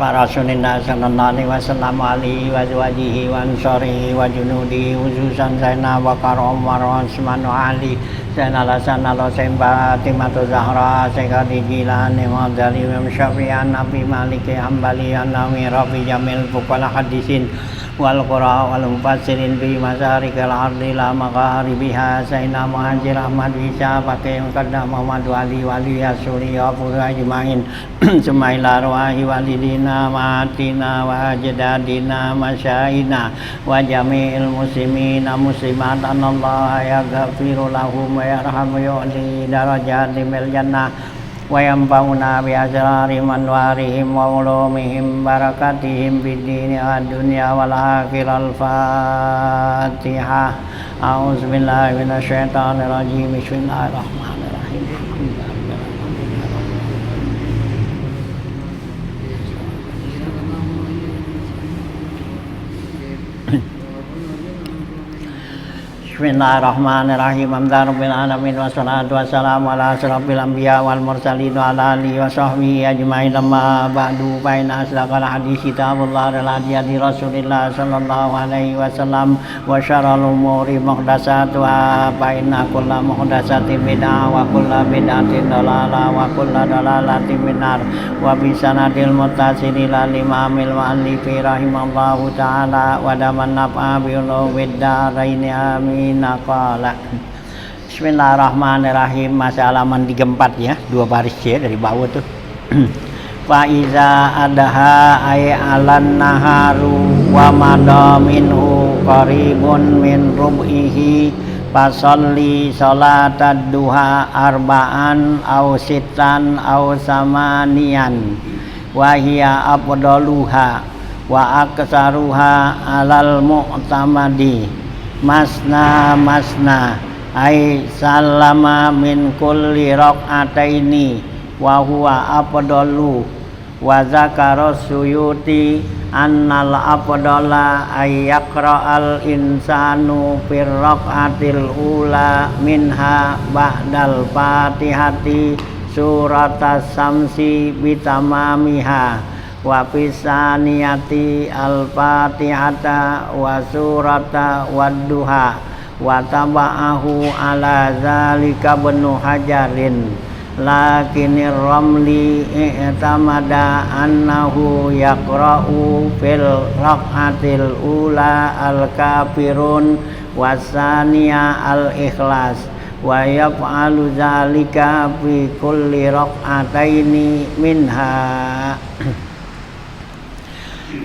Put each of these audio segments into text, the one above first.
Rasulillah sallallahu alaihi wasallam alihi wa azwajihi wa ansarihi wa junudihi khususan Sayyidina Abu Bakar Umar wa Utsman wa Ali Sayyidina Hasan al-Husain Fatimah Zahra Sayyidina Jilani wa Dzali wa Syafi'an Nabi Malik Hambali An-Nawi Rafi Jamil Fuqala Hadisin wal qura wal mufassirin bi masarikal ardi la magharibiha Sayyidina Muhajir Ahmad Isa Pakai Muqaddam Muhammad Wali Wali Asuri wa ajmain Sumaila ruahi walidina matina wa ajdadina masyayina wa jami'il muslimina muslimat anallaha yaghfiru lahum wa yarhamu yu'li darajati mil jannah wa yanfa'una bi asrari manwarihim wa ulumihim barakatihim fid dini wad dunya wal akhirah. Al-Fatihah. A'udzubillahi minasyaitonir rajim. Bismillahirrahmanirrahim. Bismillahirrahmanirrahim. Alhamdulillahirabbil alamin wassalatu wassalamu ala asyrafil anbiya wal mursalin wa ala alihi wa sahbihi ajmain. Amma ba'du fa inna asdaqal hadits kitabullah wal hadi Rasulillah sallallahu alaihi wasallam wa syarrul umuri muhdatsatuha fa inna kulla muhdatsatin bid'ah wa kulla bid'atin dhalalah wa kulla dhalalatin finnar wa bi sanadil muttasil ila imamil muallifi rahimallahu taala wa daman nafa bi ulumid darain amin. Naqala. Bismillahirrahmanirrahim. Masih halaman 34 ya, 2 baris ya dari bawah tuh. Fa iza adaha ay alan naharu wa madha minhu qaribun min rub'ihi fasalli salatad duha arba'an aw sittan aw samanian wa hiya afdaluha wa aksaruha alal mu'tamadi masna masna ay salama min kulli raq'ataini wa huwa afdalu wa zakara Suyuti annal afdala ay yaqra'al insanu fir raq'atil ula minha ba'dal fatihati suratas samsi bitamamiha wa fisaniyati al-fatihata wa surata wadduha wa taba'ahu ala zalika Ibnu Hajarin lakinir ramli i'tamada annahu yaqra'u fil raq'atil ula al-kafirun wasaniya al-ikhlas wa yaf'alu zalika fi kulli raq'ataini minha.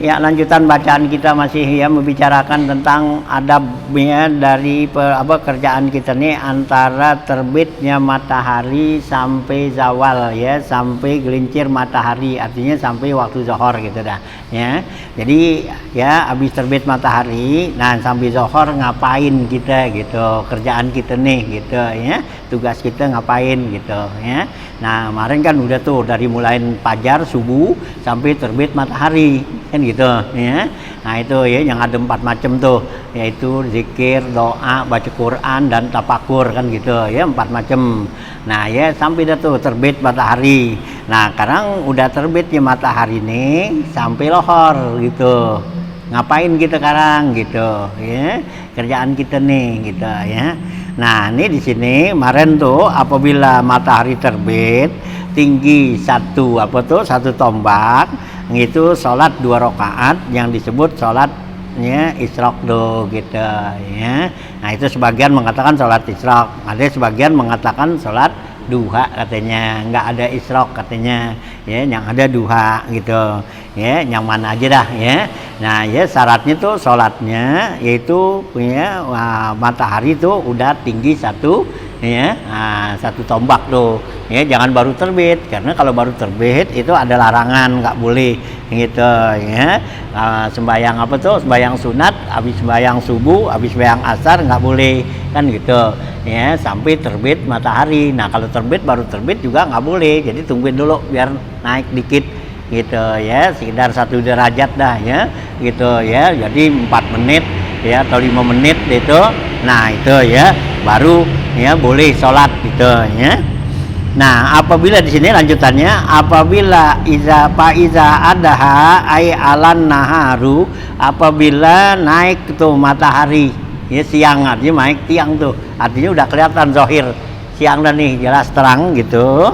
Ya, lanjutan bacaan kita masih ya membicarakan tentang adabnya dari kerjaan kita nih antara terbitnya matahari sampai zawal ya, sampai gelincir matahari, artinya sampai waktu zuhur gitu dah ya. Jadi ya habis terbit matahari, nah sampai zuhur ngapain kita gitu, kerjaan kita nih gitu ya, tugas kita ngapain gitu ya. Nah kemarin kan udah tuh dari mulai fajar subuh sampai terbit matahari kan gitu ya. Nah itu ya yang ada 4 macam tuh, yaitu zikir, doa, baca Quran dan tafakur kan gitu ya, 4 macam. Nah ya sampai dah tuh terbit matahari. Nah sekarang udah terbit ya matahari nih sampai lohor gitu. Ngapain kita sekarang gitu ya, kerjaan kita nih gitu ya. Nah ini di sini kemarin tuh apabila matahari terbit tinggi satu tombak itu sholat 2 rakaat yang disebut sholatnya isyraq do gitu ya. Nah itu sebagian mengatakan sholat isyraq, ada sebagian mengatakan sholat duha katanya, nggak ada isyraq katanya ya, yang ada duha gitu ya, yang mana aja dah ya. Nah ya syaratnya tuh sholatnya yaitu ya matahari tuh udah tinggi satu ya, satu tombak tuh ya, jangan baru terbit, karena kalau baru terbit itu ada larangan, nggak boleh gitu ya. Sembahyang sembahyang sunat, habis sembahyang subuh, habis sembahyang asar nggak boleh kan gitu ya, sampai terbit matahari. Nah kalau terbit baru terbit juga nggak boleh, jadi tungguin dulu biar naik dikit gitu ya, sekitar 1 derajat dah ya gitu ya, jadi 4 menit ya atau 5 menit gitu. Nah itu ya baru ya boleh sholat gitu ya. Nah, apabila di sini lanjutannya, apabila iza adaha ay alan naharu, apabila naik tuh matahari, ya siang, artinya naik tiang tuh, artinya udah kelihatan zahir siang dan nih jelas terang gitu.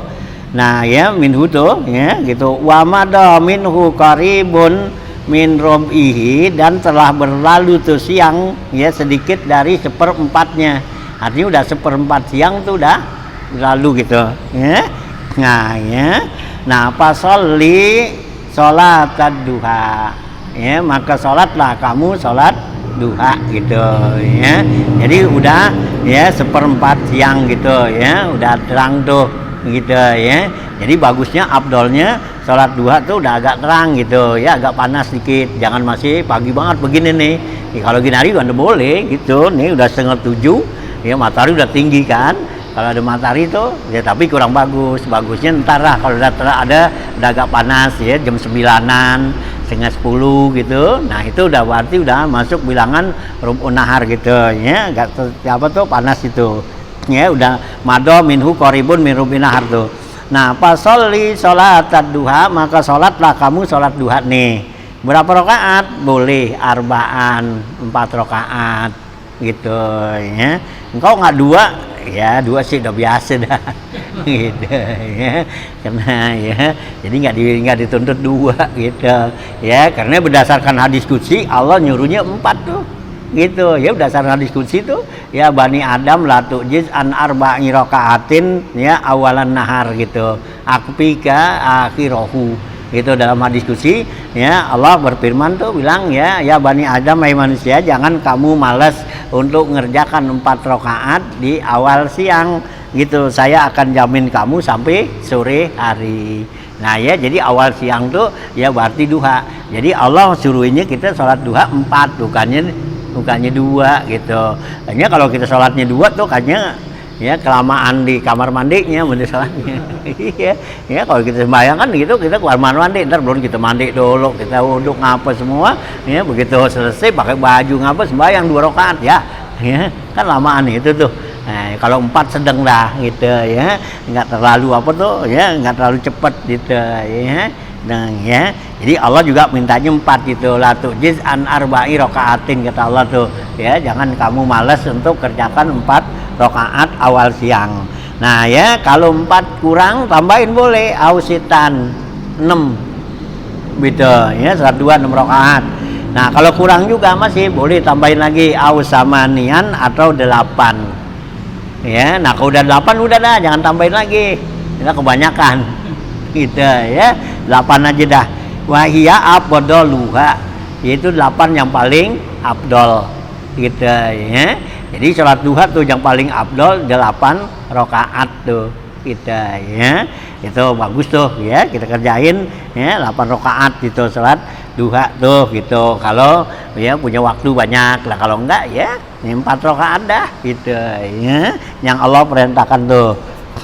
Nah ya minhu tuh ya gitu, wa mada minhu qaribun min robihi, dan telah berlalu tuh siang ya sedikit dari seperempatnya, artinya udah seperempat siang tuh udah lalu gitu ya. Nah ya, nah pasolli sholat duha ya, maka sholatlah kamu sholat duha gitu ya. Jadi udah ya seperempat siang gitu ya, udah terang tuh gitu ya. Jadi bagusnya abdolnya sholat duha tuh udah agak terang gitu ya, agak panas dikit, jangan masih pagi banget begini nih ya, kalau gini hari udah boleh gitu nih, udah 6:30 ya, matahari udah tinggi kan. Kalau ada matahari itu ya, tapi kurang bagus. Bagusnya ntar lah kalau udah agak panas ya, jam 9-an, 9:30 gitu. Nah itu udah berarti udah masuk bilangan rub'un nahar gitu ya, enggak apa tuh panas itu ya, udah mado minhu qaribun min rub'in nahar tuh. Nah pasolli sholat duha, maka sholatlah kamu sholat duha nih. Berapa rakaat? Boleh arba'an, 4 rakaat gitu ya. Engkau nggak 2 ya, 2 sih udah biasa dah gitu ya, karena ya jadi nggak dituntut 2 gitu ya, karena berdasarkan hadis qudsi Allah nyuruhnya 4 tuh gitu ya, berdasarkan hadis qudsi tuh ya, Bani Adam la tujiz an arba'i rakaatin ya awalan nahar gitu, akfika akhirahu gitu, dalam hadis qudsi ya Allah berfirman tuh bilang ya Bani Adam, hai manusia, jangan kamu malas untuk mengerjakan 4 rakaat di awal siang gitu, saya akan jamin kamu sampai sore hari. Nah ya, jadi awal siang tuh ya berarti duha, jadi Allah suruhnya kita sholat duha 4, bukannya 2 gitu. Hanya kalau kita sholatnya 2 tuh kayaknya ya kelamaan di kamar mandinya bener sholatnya. Iya ya, kalau kita sembahyang kan gitu, kita keluar mandi, ntar belum kita mandi dulu, kita wudhu ngapa semua ya, begitu selesai pakai baju ngapa sembahyang 2 rakaat ya kan lamaan itu tuh. Nah, kalau 4 sedang dah gitu ya, nggak terlalu apa tuh ya, nggak terlalu cepat gitu ya. Nah ya, jadi Allah juga mintanya 4 gitu, la tujiz an arba'i rakaatin kata Allah tuh ya, jangan kamu malas untuk kerjakan 4 rakaat awal siang. Nah ya, kalau 4 kurang tambahin boleh, ausitan 6 gitu ya, salat 2 6 rakaat. Nah kalau kurang juga masih boleh tambahin lagi ausamanian atau 8 ya. Nah kalau udah 8 udah dah, jangan tambahin lagi, kita kebanyakan gitu ya, 8 aja dah. Wahia afdaluha, yaitu 8 yang paling afdol gitu ya. Jadi sholat duha tuh yang paling afdol 8 rakaat tuh gitu ya, itu bagus tuh ya, kita kerjain ya 8 rakaat gitu sholat duha tuh gitu, kalau ya punya waktu banyak lah, kalau enggak ya 4 rakaat dah gitu ya, yang Allah perintahkan tuh.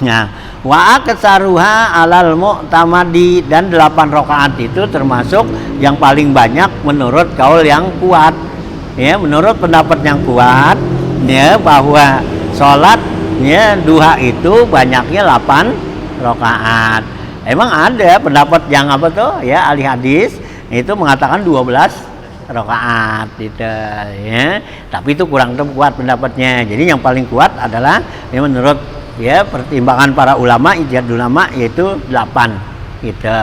Nah wa aksaruha alal mu'tamadi, dan 8 rakaat itu termasuk yang paling banyak menurut kaul yang kuat ya, menurut pendapat yang kuat ya, bahwa sholat ya duha itu banyaknya 8 rakaat. Emang ada pendapat yang apa tuh ya, ahli hadis itu mengatakan 12 rakaat gitu ya, tapi itu kurang kuat pendapatnya. Jadi yang paling kuat adalah ya, menurut ya pertimbangan para ulama, ijtihad ulama, yaitu 8 gitu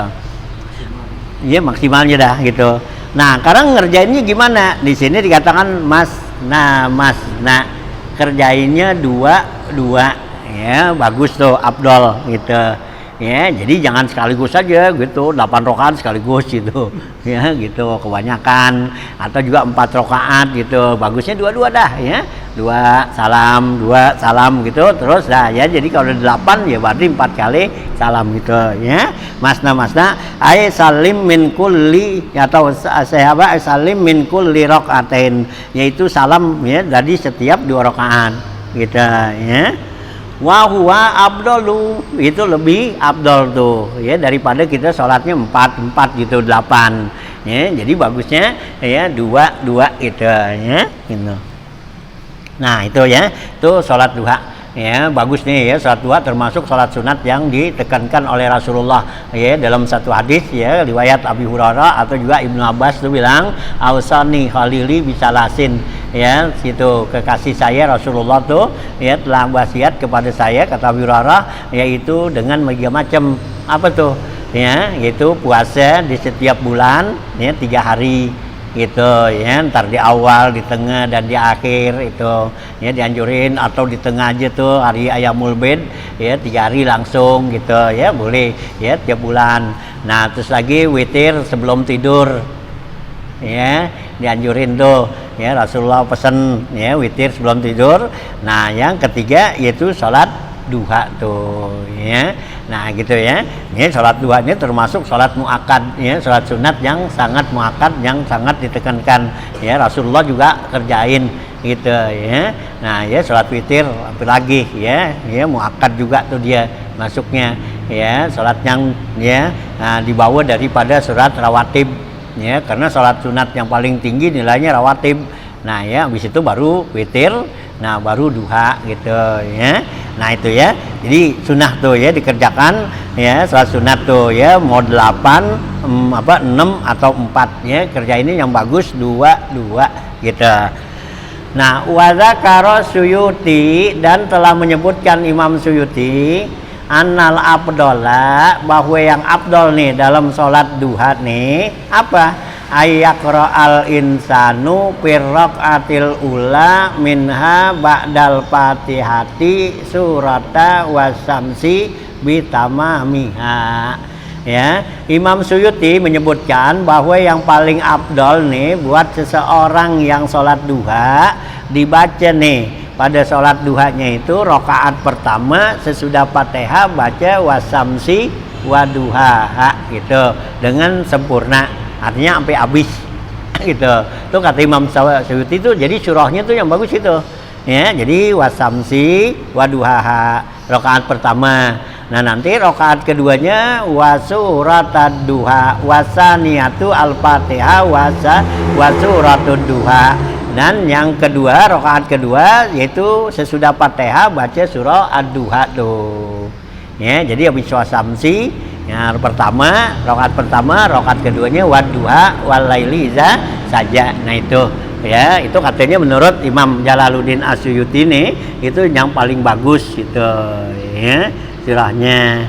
ya, maksimalnya dah gitu. Nah sekarang ngerjainnya gimana? Di sini dikatakan masna kerjainnya 2 ya, bagus tuh, afdol gitu ya. Jadi jangan sekaligus saja gitu 8 rakaat sekaligus gitu ya, gitu kebanyakan, atau juga 4 rakaat gitu, bagusnya 2 dah ya, 2 salam gitu terus dah ya. Jadi kalau 8 ya berarti 4 kali salam gitu ya. Masna ay salim min kulli, atau sahabat salim min kulli rakaatain, yaitu salam ya dari setiap 2 rakaat gitu ya. Wa huwa afdalu, itu lebih afdal tuh ya, daripada kita sholatnya 4 gitu 8 ya. Jadi bagusnya ya 2 gitu ya gitu. Nah itu ya, tuh sholat duha. ya bagus nih ya, salat duha termasuk salat sunat yang ditekankan oleh Rasulullah ya dalam satu hadis ya riwayat Abi Hurairah atau juga Ibnu Abbas itu bilang ausani khalili bisalasin ya, situ kekasih saya Rasulullah tuh ya telah wasiat kepada saya, kata Abi Hurairah, yaitu dengan macam apa tuh ya, yaitu puasa di setiap bulan ya 3 hari gitu ya, ntar di awal, di tengah dan di akhir itu ya dianjurin, atau di tengah aja tuh hari Ayamul Bid ya 3 hari langsung gitu ya, boleh ya tiap bulan. Nah terus lagi witir sebelum tidur ya dianjurin tuh ya, Rasulullah pesen ya witir sebelum tidur. Nah yang ketiga yaitu sholat duha tuh ya. Nah gitu ya, ini sholat duha ini termasuk sholat muakkad ya, sholat sunat yang sangat muakkad, yang sangat ditekankan ya, Rasulullah juga kerjain gitu ya. Nah ya sholat witir apalagi ya, ya muakkad juga tuh dia masuknya ya, sholat yang ya dibawa daripada sholat rawatib ya, karena sholat sunat yang paling tinggi nilainya rawatib. Nah ya habis itu baru witir, nah baru duha gitu ya. Nah itu ya, jadi sunnah tuh ya dikerjakan ya, sholat sunat tuh ya mau 8 6 atau 4 ya, kerja ini yang bagus 2 gitu. Nah wa dzakara Suyuti, dan telah menyebutkan Imam Suyuti annal abdola, bahwa yang abdol nih dalam sholat duha nih apa, ayakro al insanu firraqatil ula minha ba'dal fatihati surata wasamsi bitamamiha ya. Imam Suyuti menyebutkan bahwa yang paling abdol nih buat seseorang yang sholat duha dibaca nih pada sholat duhanya itu rakaat pertama sesudah Fatihah baca wasamsi waduhaha gitu dengan sempurna, artinya sampai habis gitu. Itu kata Imam Suyuti itu, jadi surahnya tuh yang bagus itu ya, jadi wasamsi waduhaha rakaat pertama. Nah nanti rakaat keduanya wasuratad duha wasaniyatu al-fatihah wasuratud duha, dan yang kedua rakaat kedua yaitu sesudah Fatihah baca surah ad-duha tuh ya. Jadi habis wasamsi yang pertama, rakaat keduanya wadduha walaili iza saja. Nah itu ya, itu katanya menurut Imam Jalaluddin As-Suyuti nih itu yang paling bagus gitu ya surahnya.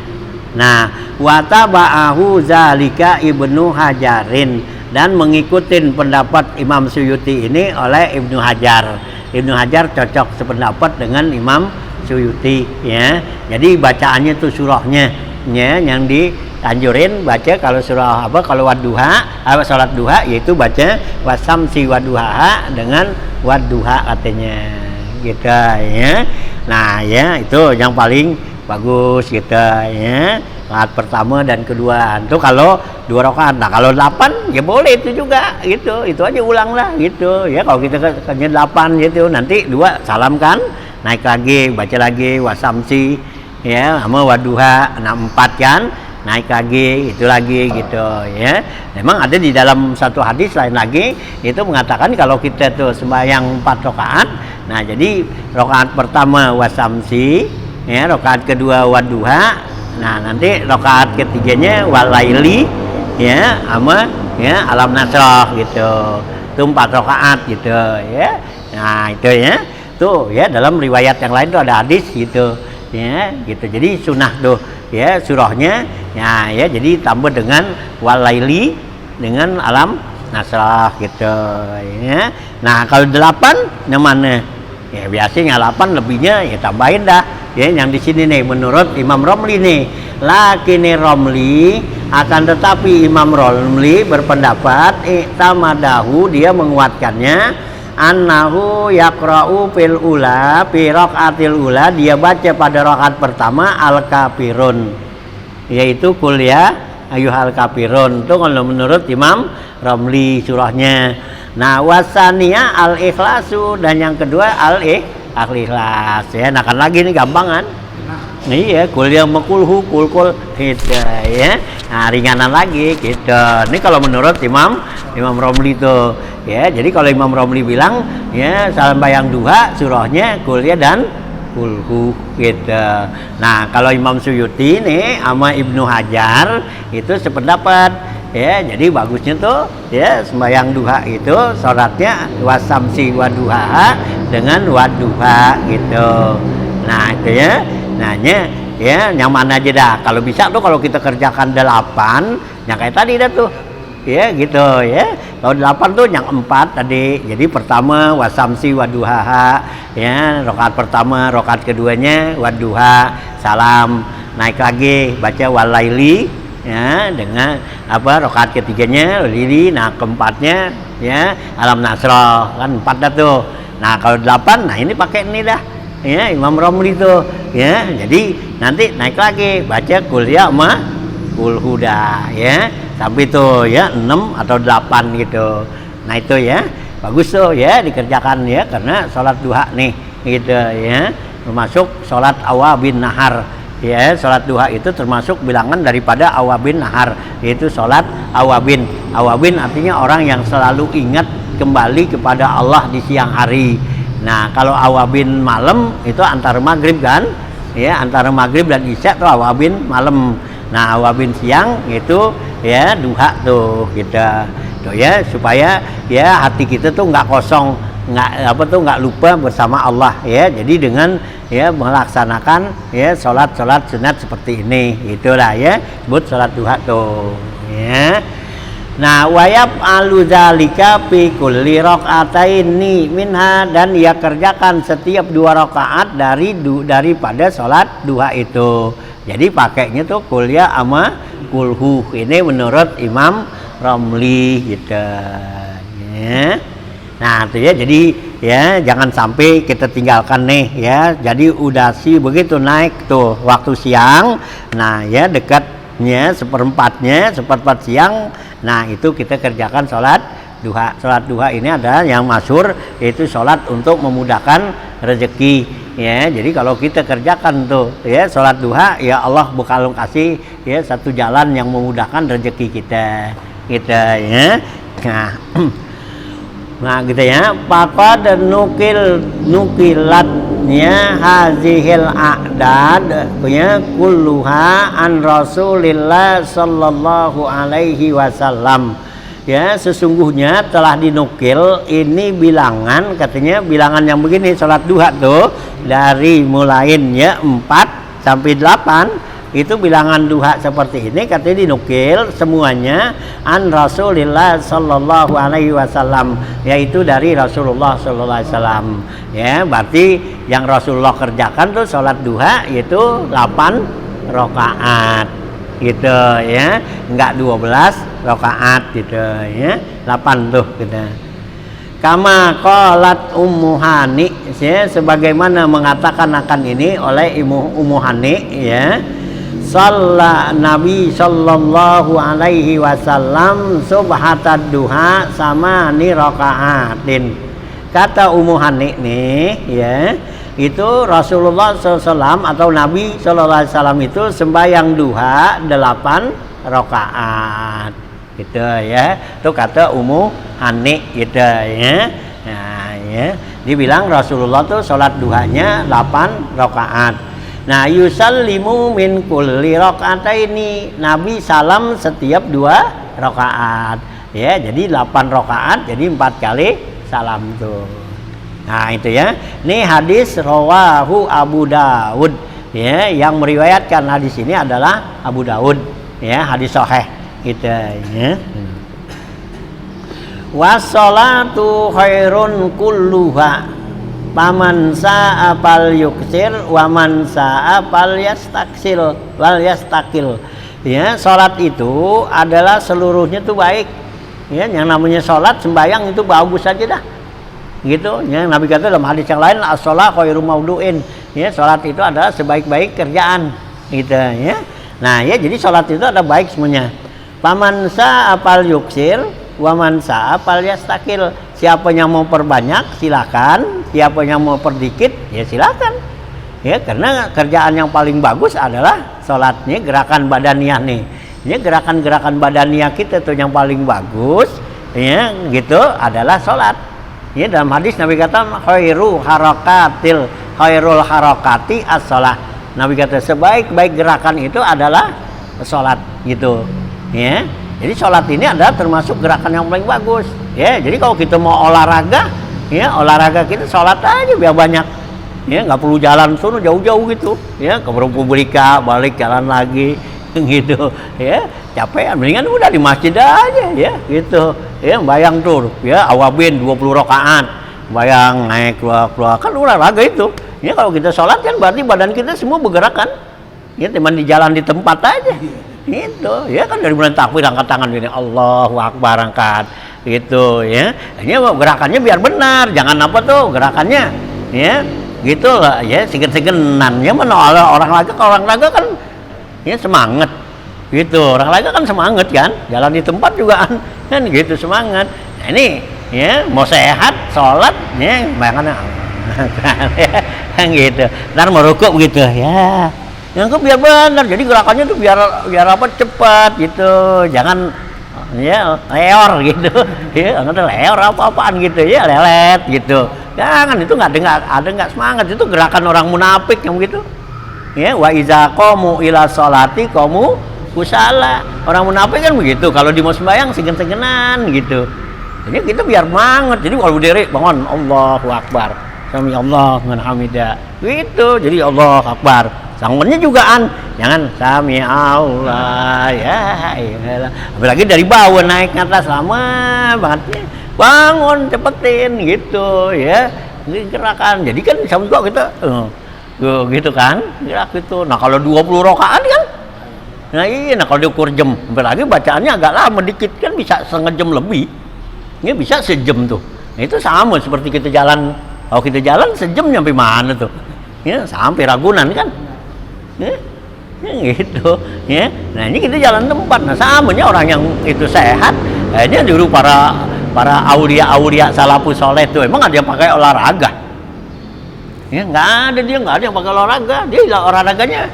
Nah wataba'ahu zalika Ibnu Hajarin, dan mengikuti pendapat Imam Suyuti ini oleh Ibnu Hajar. Ibnu Hajar cocok sependapat dengan Imam Suyuti ya. Jadi bacaannya tuh surahnya ya, yang dianjurin baca kalau surah apa, kalau wadduha salat duha yaitu baca wasamsi waduha dengan wadduha katanya gitu ya. Nah ya itu yang paling bagus gitu ya, rakaat pertama dan kedua itu kalau 2 rakaat. Nah kalau 8 ya boleh itu juga gitu, itu aja ulang lah gitu ya. Kalau kita kerja 8 gitu, nanti 2 salam kan, naik lagi baca lagi wasamsi ya sama waduha, 4 kan, naik lagi itu lagi gitu ya. Memang ada di dalam satu hadis lain lagi itu mengatakan kalau kita tuh sembahyang 4 rakaat, nah jadi rakaat pertama wasamsi ya, rakaat kedua waduha, nah nanti rakaat ketiganya walaili ya sama ya alam nasrah gitu. Itu 4 rakaat gitu ya. Nah itu ya tuh ya, dalam riwayat yang lain tuh ada hadis gitu ya gitu. Jadi sunnah tuh ya surahnya ya jadi tambah dengan walaili dengan alam nasrah gitu ya. Nah kalau 8 yang mana ya, biasanya 8 lebihnya ya tambahin dah ya. Yang di sini nih menurut Imam Romli nih, lakini Romli, akan tetapi Imam Romli berpendapat iktamadahu, dia menguatkannya, annahu yaqra'u fil ula fi raqatil ula, dia baca pada rakaat pertama al-kafirun, yaitu qul ya ayyuhal kafirun. Itu kalau menurut Imam Romli surahnya. Nah wasania al-ikhlasu, dan yang kedua al-ikhlas ya. Nah kan lagi nih gampang kan. Iya, kul yang mekulhu kul gitu ya. Nah ringanan lagi gitu. Ini kalau menurut Imam Romli tuh ya. Jadi kalau Imam Romli bilang ya salam bayang duha surahnya kul ya dan kulhu gitu. Nah kalau Imam Suyuti nih sama Ibnu Hajar itu sependapat ya, jadi bagusnya tuh ya sembahyang duha itu sholatnya wasamsi waduha dengan waduha gitu. Nah itu ya, nanya ya yang mana aja dah. Kalau bisa tuh kalau kita kerjakan 8 yang kayak tadi dah tuh ya gitu ya. Kalau 8 tuh yang 4 tadi. Jadi pertama wasamsi waduha ya, rakaat pertama, rakaat keduanya waduha, salam, naik lagi baca walaili ya, dengan apa rakaat ketiganya lili, nah keempatnya ya alam nasroh, kan 4 dah tuh. Nah kalau 8 nah ini pakai ini dah ya Imam Romli tuh ya. Jadi nanti naik lagi baca kuliah sama kul huda ya, sampai tuh ya 6 atau 8 gitu. Nah itu ya bagus tuh ya dikerjakan ya, karena sholat duha nih gitu ya, termasuk sholat awabin nahar ya. Sholat duha itu termasuk bilangan daripada awabin nahar, yaitu sholat awabin. Awabin artinya orang yang selalu ingat kembali kepada Allah di siang hari. Nah kalau awabin malam itu antara maghrib kan ya, antara maghrib dan isya tuh awabin malam. Nah awabin siang itu ya duha tuh kita tuh ya, supaya ya hati kita tuh nggak kosong, nggak lupa bersama Allah ya. Jadi dengan ya melaksanakan ya sholat sunat seperti ini itulah ya sebut sholat duha tuh ya. Nah wayab aluzalika fi kulli rakaataini minha, dan ia kerjakan setiap 2 rakaat daripada sholat duha itu. Jadi pakainya tuh kuliah sama kulhu ini menurut Imam Romli gitu ya. Nah itu ya, jadi ya jangan sampai kita tinggalkan nih ya. Jadi udah sih begitu naik tuh waktu siang, nah ya dekatnya seperempat siang. Nah itu kita kerjakan sholat duha. Sholat duha ini adalah yang masyhur, yaitu sholat untuk memudahkan rezeki ya. Jadi kalau kita kerjakan tuh ya sholat duha, ya Allah bakal kasih ya satu jalan yang memudahkan rezeki kita ya. Nah gitu ya. Faqad nukilatnya hazihil a'dad ya kulluha an Rasulillah sallallahu alaihi wasallam ya. Sesungguhnya telah dinukil ini bilangan, katanya bilangan yang begini sholat duha tuh dari mulain ya 4 sampai 8 itu bilangan duha seperti ini, katanya dinukil semuanya an Rasulillah sallallahu alaihi wasallam, yaitu dari Rasulullah sallallahu alaihi wasallam ya. Berarti yang Rasulullah kerjakan tuh sholat duha yaitu 8 rakaat gitu ya, enggak 12 rakaat gitu ya, 8 tuh gitu. Kama qalat Ummu Hani ya, sebagaimana mengatakan akan ini oleh Ummu Hani ya. Shalla Nabi sallallahu alaihi wasallam subhatad duha sama ni rakaatin. Kata Ummu Hani nih ya, itu Rasulullah SAW atau Nabi sallallahu alaihi wasallam itu sembahyang duha 8 rakaat gitu ya. Itu kata Ummu Hani gitu ya. Nah ya, dibilang Rasulullah tuh sholat duhanya 8 rakaat. Nah yusallimu min kulli rakaataini, Nabi salam setiap 2 rakaat ya. Jadi 8 rakaat, jadi 4 kali salam tuh. Nah itu ya. Ini hadis rawahu Abu Dawud ya, yang meriwayatkan hadis ini adalah Abu Dawud ya, hadis sahih gitu ya. Wassalatu khairun kulluha paman sa'a fal yuksir wa man sa'a fal yastaksil wal yastakil ya. Salat itu adalah seluruhnya itu baik ya. Yang namanya salat sembahyang itu bagus saja dah gitu ya. Nabi kata dalam hadis yang lain as-shalah khairu maudu'in ya, salat itu adalah sebaik-baik kerjaan gitu ya. Nah ya, jadi salat itu ada baik semuanya. Paman sa'a fal yuksir wa man sa'a fal yastakil, siapa yang mau perbanyak silakan, siapa yang mau perdikit ya silakan ya. Karena kerjaan yang paling bagus adalah sholatnya, gerakan badaniah nih ya. Gerakan-gerakan badaniah kita tuh yang paling bagus ya gitu adalah sholat ya. Dalam hadis Nabi kata khairu harakatil khairul harakati as-shalah. Nabi kata sebaik-baik gerakan itu adalah sholat gitu. Ya. Jadi sholat ini adalah termasuk gerakan yang paling bagus. Ya, jadi kalau kita mau olahraga, ya olahraga kita sholat aja biar banyak. Ya, nggak perlu jalan sono jauh-jauh gitu. Ya, ke Republika balik jalan lagi gitu. Ya, capek. Mendingan udah di masjid aja ya gitu. Ya, bayang tuh ya awabin 20 rakaat. Bayang naik keluar kan olahraga itu. Ya, kalau kita sholat kan berarti badan kita semua bergerak kan. Ya, teman di jalan di tempat aja. Gitu ya kan, dari mulai takbir angkat tangan gini Allahu Akbar angkat gitu ya. Ini gerakannya biar benar, jangan apa tuh gerakannya ya gitu lah ya, segen-segenan ya. Mana orang laga kan ya semangat gitu, orang laga kan semangat kan, jalan di tempat juga kan gitu semangat. Nah, ini ya mau sehat sholat ya bayangannya kan gitu, ntar mau rukuk begitu ya. Yang biar benar, jadi gerakannya tuh biar apa cepat gitu, jangan ya leor gitu, ya nggak leor apa-apaan gitu ya, lelet gitu, jangan itu nggak ada semangat, itu gerakan orang munafik yang begitu, ya wa iza qamu ila sholati qamu kusala, orang munafik kan begitu, kalau di mau sembahyang segen-segenan gitu, jadi kita biar banget, jadi kalau berdiri bangun Allahu Akbar, sami Allah man hamidah, gitu, jadi Allahu Akbar. Sangunnya jugaan, jangan sami Allah ya iyalah. Apalagi dari bawah naik ke atas lama banget. Bangun cepetin gitu ya. Ini gerakan. Jadi kan sama juga kita gitu kan, gerak gitu. Nah, kalau 20 rakaat kan. Nah, iya, nah kalau diukur jam, apalagi bacaannya agak lama dikit kan bisa setengah jam lebih. Ini bisa sejam tuh. Nah, itu sama seperti kita jalan. Kalau kita jalan sejam nyampe mana tuh? Ya, sampai Ragunan kan. Ya, gitu ya. Nah, ini kita jalan tempat. Nah, samanya orang yang itu sehat, ini dulu para aulia salafus soleh itu emang ada yang pakai olahraga ya? Nggak ada yang pakai olahraga. Dia olahraganya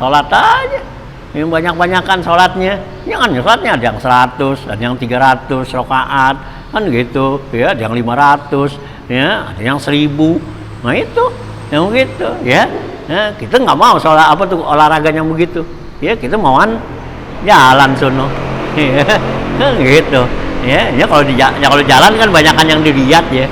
sholat aja, yang banyakan sholatnya. Jangan sholatnya ada yang 100, ada yang 300 rakaat kan gitu ya, ada yang 500 ya, ada yang 1000. Nah, itu yang gitu ya. Nah, kita nggak mau soal apa tuh olahraganya begitu ya, kita mauan jalan sono ya, gitu ya. Ya kalau jalan kan banyakan yang dilihat ya,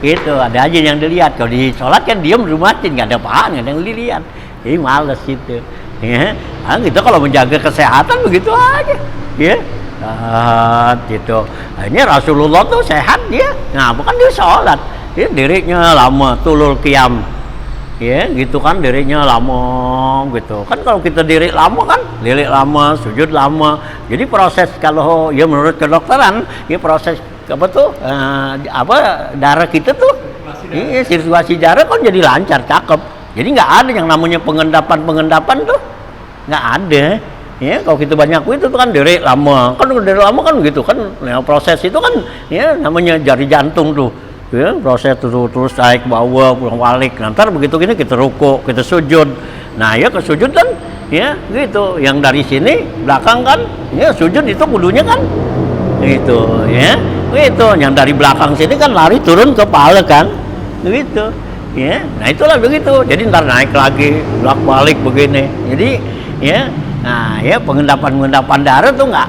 gitu ada aja yang dilihat. Kalau di sholat kan diem di masjid nggak ada apaan, nggak ada yang dilihat, jadi males gitu ya. Nah, kita kalau menjaga kesehatan begitu aja ya, gitu. Ini Rasulullah tuh sehat dia, nah bukan dia sholat dia dirinya lama tulul qiyam ya gitu kan, dirinya lama gitu kan. Kalau kita diri lama kan, diri lama, sujud lama. Jadi proses kalau ya menurut kedokteran ya proses apa tuh darah kita tuh sirkulasi darah kan jadi lancar, cakep. Jadi nggak ada yang namanya pengendapan tuh nggak ada ya. Kalau kita banyak itu tuh kan diri lama kan gitu kan ya, proses itu kan ya namanya jari jantung tuh ya, proses terus naik ke bawah pulang balik. Nanti begitu gini kita rukuk, kita sujud. Nah ya ke sujud kan ya gitu, yang dari sini belakang kan ya sujud itu kudunya kan gitu ya, gitu. Yang dari belakang sini kan lari turun ke kepala kan gitu ya. Nah itulah begitu, jadi ntar naik lagi bolak balik begini. Jadi ya nah ya pengendapan darah tuh nggak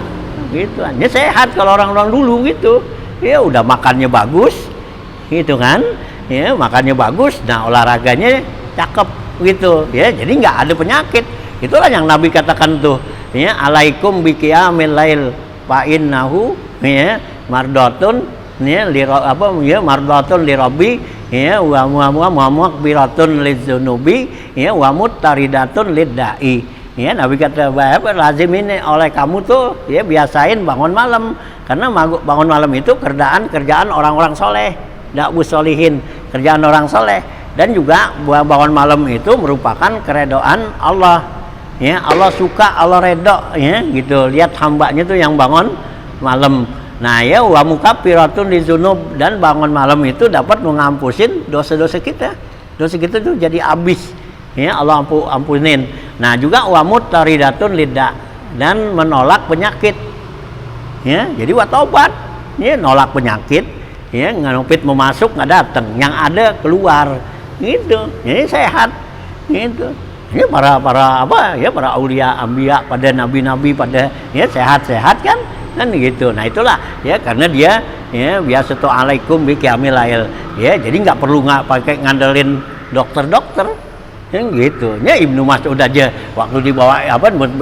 gitu, hanya sehat kalau orang-orang dulu gitu ya, udah makannya bagus gitu kan ya, makannya bagus, nah olahraganya cakep gitu ya, jadi nggak ada penyakit. Itulah yang Nabi katakan tuh ya, alaikum biqiyamil lail fa innahu ya mardatun ya mardatun li rabbi ya wa mughfiratun lidzunubi ya wa muttaridatun liddai ya. Nabi kata lazim ini oleh kamu tuh ya, biasain bangun malam, karena bangun malam itu kerjaan orang-orang soleh, dakwus solihin, kerjaan orang soleh. Dan juga bangun malam itu merupakan keredoan Allah ya, Allah suka, Allah redho ya gitu. Lihat hambanya tuh yang bangun malam. Nah ya wa mukaffiratun lidzunub, dan bangun malam itu dapat mengampusin dosa-dosa kita. Dosa kita tuh jadi habis ya, Allah ampunin. Nah juga wa muttaridatun lidda, dan menolak penyakit ya. Jadi wa tobat ya, nolak penyakit ya, nganupit mau masuk nggak datang, yang ada keluar gitu. Jadi sehat gitu. Ini para aulia, anbiya, pada nabi-nabi, pada ya sehat-sehat kan gitu. Nah itulah ya, karena dia ya biasa tuh alaikum bi qiyamil lail. Ya, jadi nggak perlu pakai ngandelin dokter-dokter. Ya gitu. Ya Ibnu Mas'ud aja waktu dibawa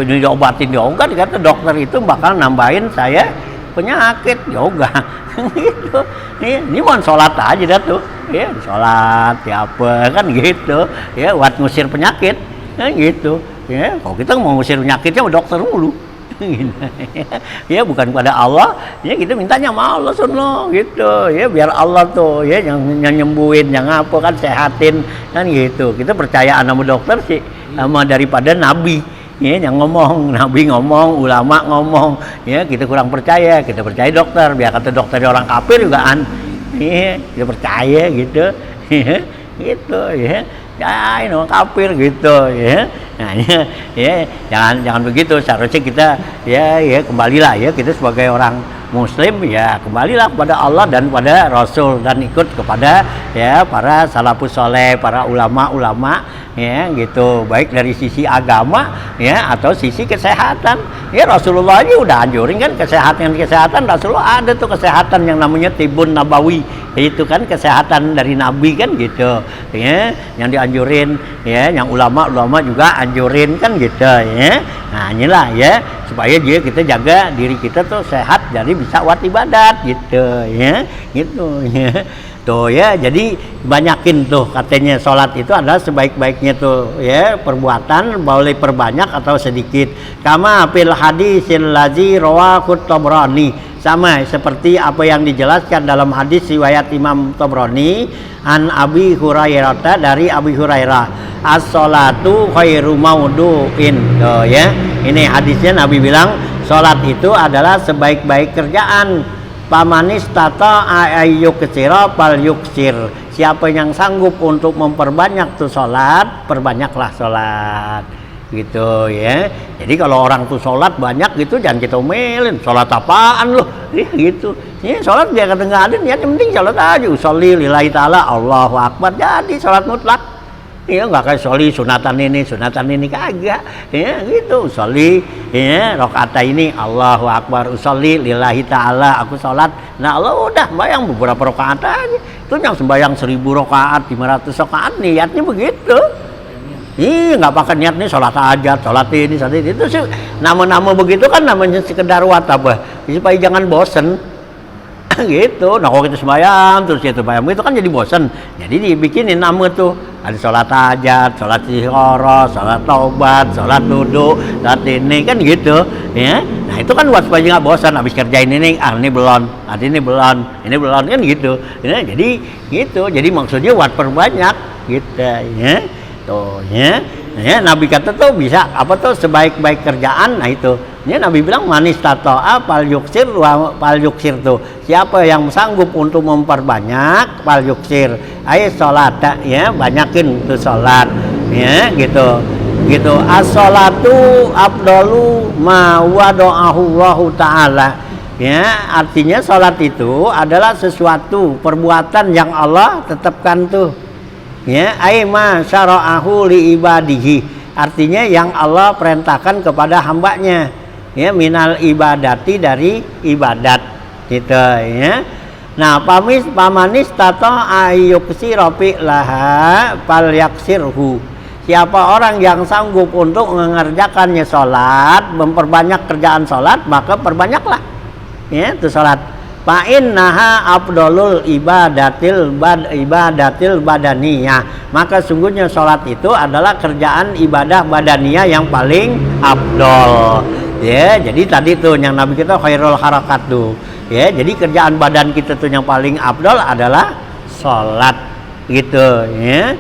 diobatin yoga, kata dokter itu bakal nambahin saya penyakit yoga. Gitu. Ini mau sholat aja dah tuh. Ya, sholat ya apa kan gitu. Ya, buat ngusir penyakit. Ya gitu. Ya, kalau kita mau ngusir penyakitnya sama dokter mulu. Ya bukan pada Allah, ya kita mintanya sama Allah sono gitu. Ya biar Allah tuh ya yang nyembuhin, yang apa kan sehatin kan gitu. Kita percayaan sama dokter sih sama daripada nabi. Ya yang ngomong, nabi ngomong, ulama ngomong, ya kita kurang percaya, kita percaya dokter. Biar kata dokternya orang kafir juga ya, kita percaya gitu. Gitu ya. Ya ini orang kafir gitu ya. Nah ya jangan begitu. Seharusnya kita ya kembalilah ya, kita sebagai orang muslim ya kembalilah kepada Allah dan pada Rasul, dan ikut kepada ya para salafus soleh, para ulama-ulama ya gitu, baik dari sisi agama ya atau sisi kesehatan. Ya Rasulullah aja udah anjurin kan kesehatan Rasulullah ada tuh kesehatan yang namanya tibun nabawi, itu kan kesehatan dari nabi kan gitu ya, yang dianjurin ya, yang ulama juga anjurin kan gitu ya. Nah inilah ya supaya kita jaga diri kita tuh sehat, jadi bisa buat ibadat gitu ya, gitu ya. Tuh ya, jadi banyakin tuh katanya sholat itu adalah sebaik-baiknya tuh ya perbuatan, boleh perbanyak atau sedikit. Kama fil hadisil ladzi rawahu Tabrani, sama seperti apa yang dijelaskan dalam hadis riwayat Imam Tabrani an Abi Hurairah, dari Abi Hurairah, as-sholatu khairu maudu'in. Tuh ya, ini hadisnya Nabi bilang sholat itu adalah sebaik-baik kerjaan. Pamanis tata ayyuk kecira pal yuksir. Siapa yang sanggup untuk memperbanyak tuh sholat, perbanyaklah sholat gitu ya. Jadi kalau orang tuh sholat banyak gitu, jangan kita omelin sholat apaan loh gitu ya. Sholat dia kata nggak ada, yang penting sholat aja, usolli lillahi ta'ala Allahu akbar, jadi sholat mutlak. Ya nggak kayak soli sunatan ini kagak ya gitu. Soli ya rakaat ini Allahu akbar, usolli lillahi ta'ala, aku sholat. Nah Allah udah bayang beberapa rakaat aja, itu yang sembayang 1000 rakaat 500 rakaat niatnya begitu. Nggak pakai niat nih sholat hajat, sholat ini itu sih nama-nama begitu kan namanya sekedar apa supaya jangan bosen gitu. Nah kalau kita sembahyang terus itu bayang itu kan jadi bosan, jadi dibikinin nama tuh, ada sholat hajat, sholat istihara, sholat taubat, sholat duduk, sholat ini kan gitu ya. Nah itu kan buat supaya nggak bosan, habis kerjain ini ini belum, ini belum kan gitu ya. Jadi gitu, jadi maksudnya buat perbanyak gitu ya. Tuh ya. Ya, Nabi kata tuh bisa apa tuh sebaik-baik kerjaan. Nah itu ya Nabi bilang manis tato'a pal yuksir tuh, siapa yang sanggup untuk memperbanyak pal yuksir sholat ya, banyakin tuh sholat ya gitu as-sholatu afdalu ma wada'ahu Allahu ta'ala ya, artinya sholat itu adalah sesuatu perbuatan yang Allah tetapkan tuh ya, aima syara'ahu li ibadihi, artinya yang Allah perintahkan kepada hambanya ya, minal ibadati, dari ibadat gitu ya. Nah pamanis tato ayyuksi rofi laha pal yaksirhu, siapa orang yang sanggup untuk mengerjakannya sholat, memperbanyak kerjaan sholat, maka perbanyaklah ya itu sholat. Fa'in naha afdolul ibadatil badaniyah, maka sungguhnya sholat itu adalah kerjaan ibadah badaniyah yang paling afdol ya. Jadi tadi tuh yang Nabi kita khairul harakat tuh ya, jadi kerjaan badan kita tuh yang paling afdol adalah sholat gitu ya.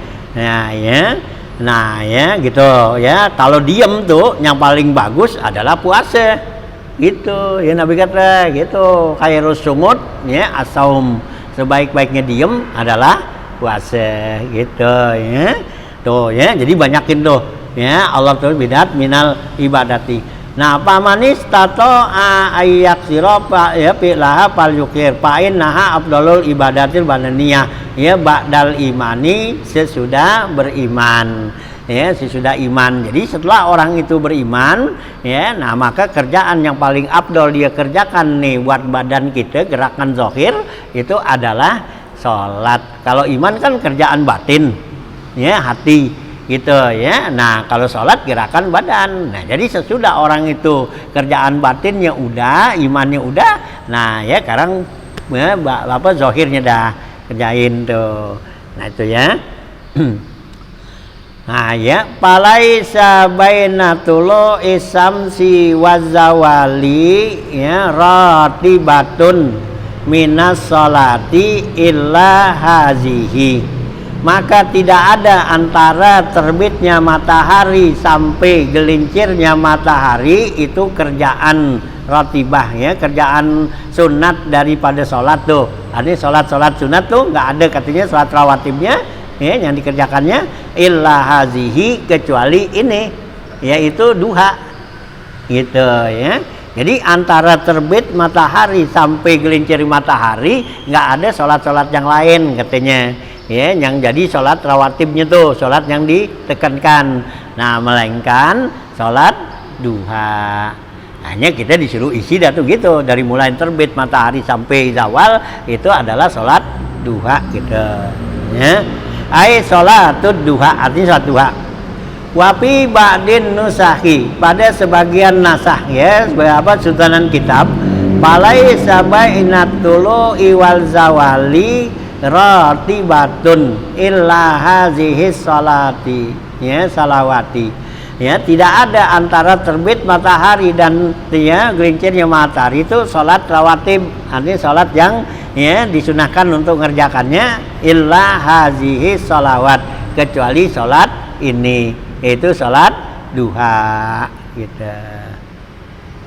Nah ya gitu ya. Kalau diem tuh yang paling bagus adalah puasa gitu ya. Nabi kata gitu, khairus sumut ya as-saum, sebaik-baiknya diem adalah puasa gitu ya. Tuh ya, jadi banyakin tuh ya, Allah tuh bidat minal ibadati. Nah, pamanis tato ayak siro ya pilaha pal yukir pain naha abdolul ibadatil badaniyah ya ba'dal imani sesudah beriman. Ya, sesudah iman. Jadi setelah orang itu beriman, ya, nah maka kerjaan yang paling afdol dia kerjakan nih buat badan kita, gerakan zahir itu adalah sholat. Kalau iman kan kerjaan batin, ya, hati gitu ya. Nah, kalau sholat gerakan badan. Nah, jadi sesudah orang itu kerjaan batinnya udah, imannya udah, nah ya sekarang ya, apa zahirnya dah kerjain tuh. Nah, itu ya. Nah ya, palaisa bainatulo isamsi wazawali ya ratibatun minas sholati illa hazihi. Maka tidak ada antara terbitnya matahari sampai gelincirnya matahari itu kerjaan ratibah ya, kerjaan sunat daripada sholat tuh. Ini sholat sunat tuh nggak ada katanya sholat rawatibnya. Ya, yang dikerjakannya illa hazihi kecuali ini yaitu duha gitu ya. Jadi antara terbit matahari sampai gelincir matahari nggak ada sholat yang lain katanya ya, yang jadi sholat rawatibnya tuh sholat yang ditekankan. Nah, melainkan sholat duha. Hanya kita disuruh isi dah tuh gitu, dari mulai terbit matahari sampai zawal itu adalah sholat duha gitu ya. Ai sholatud duha, artinya sholat duha. Wapi ba'din nusahi, pada sebagian nasah ya, sebagai apa sutanan kitab, palai sabainatulu iwal zawali ratibatun illa hazihi sholati ya salawati. Ya, tidak ada antara terbit matahari dan ya gelincirnya matahari itu sholat rawatib, artinya sholat yang ya disunahkan untuk mengerjakannya illa hazihi sholawat, kecuali sholat ini yaitu sholat duha gitu.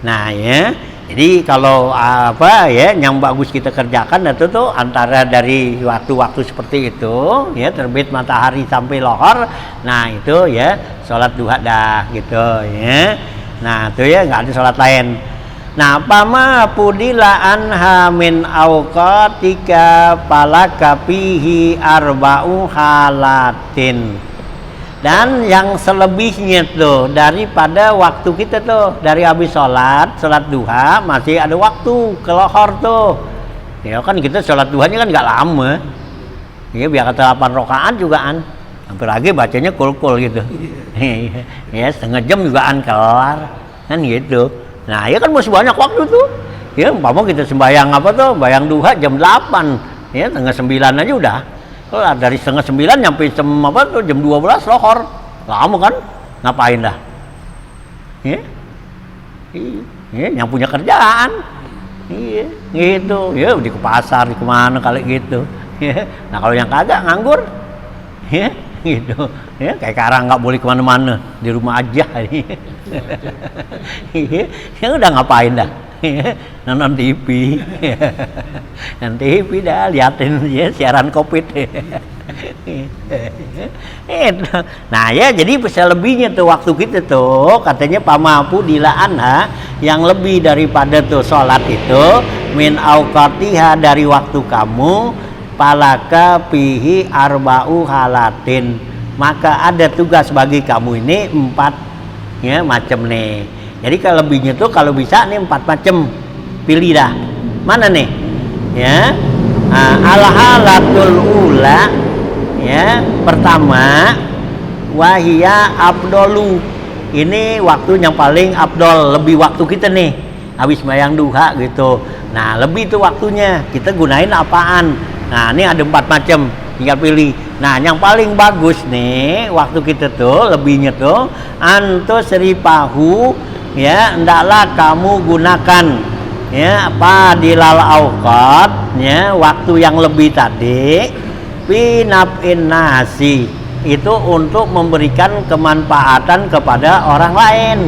Nah ya, jadi kalau apa ya yang bagus kita kerjakan itu tuh antara dari waktu-waktu seperti itu ya terbit matahari sampai lohor, nah itu ya sholat duha dah gitu ya. Nah itu ya nggak ada sholat lain. Nah, pama pudila anha min auqatika palaka fihi arba'u halatin. Dan yang selebihnya tuh daripada waktu kita tuh dari habis sholat duha masih ada waktu ke lohor tuh. Ya kan kita sholat duhanya kan nggak lama. Ya biar kata 8 rakaat jugaan. Hampir lagi bacanya kul-kul gitu. Ya setengah jam jugaan kelar. Kan gitu. Nah, ya kan masih banyak waktu tuh. Ya, umpama kita sembahyang apa tuh? Bayang duha jam 8. Ya, setengah 9 aja udah. Kalau dari setengah 9 sampai jam apa tuh? Jam 12 lohor. Lama kan? Ngapain dah? Ya. Iya, yang punya kerjaan. Iya, gitu. Ya, di ke pasar, di kemana kali gitu. Ya. Nah, kalau yang kagak nganggur. Ya, gitu. Ya, kayak sekarang nggak boleh kemana-mana, di rumah aja. Ya udah ngapain dah? Nonton TV. Nonton TV dah, liatin ya siaran Covid. Nah ya, jadi selebihnya tuh waktu kita tuh katanya pamapu dila anha, yang lebih daripada tuh sholat itu min auqatiha dari waktu kamu palaka pihi arba'u halatin, maka ada tugas bagi kamu ini 4 ya macam nih. Jadi kalau lebihnya tuh kalau bisa nih 4 macam, pilih dah mana nih ya. Al-halatul ula ya, pertama wahia abdolu, ini waktu yang paling abdol, lebih waktu kita nih habis bayang duha gitu. Nah lebih itu waktunya, kita gunain apaan? Nah ini ada 4 macam, tinggal pilih. Nah yang paling bagus nih waktu kita tuh lebihnya tuh antus ripahu ya, hendaklah kamu gunakan ya padilal auqat ya, waktu yang lebih tadi pinapin nasi, itu untuk memberikan kemanfaatan kepada orang lain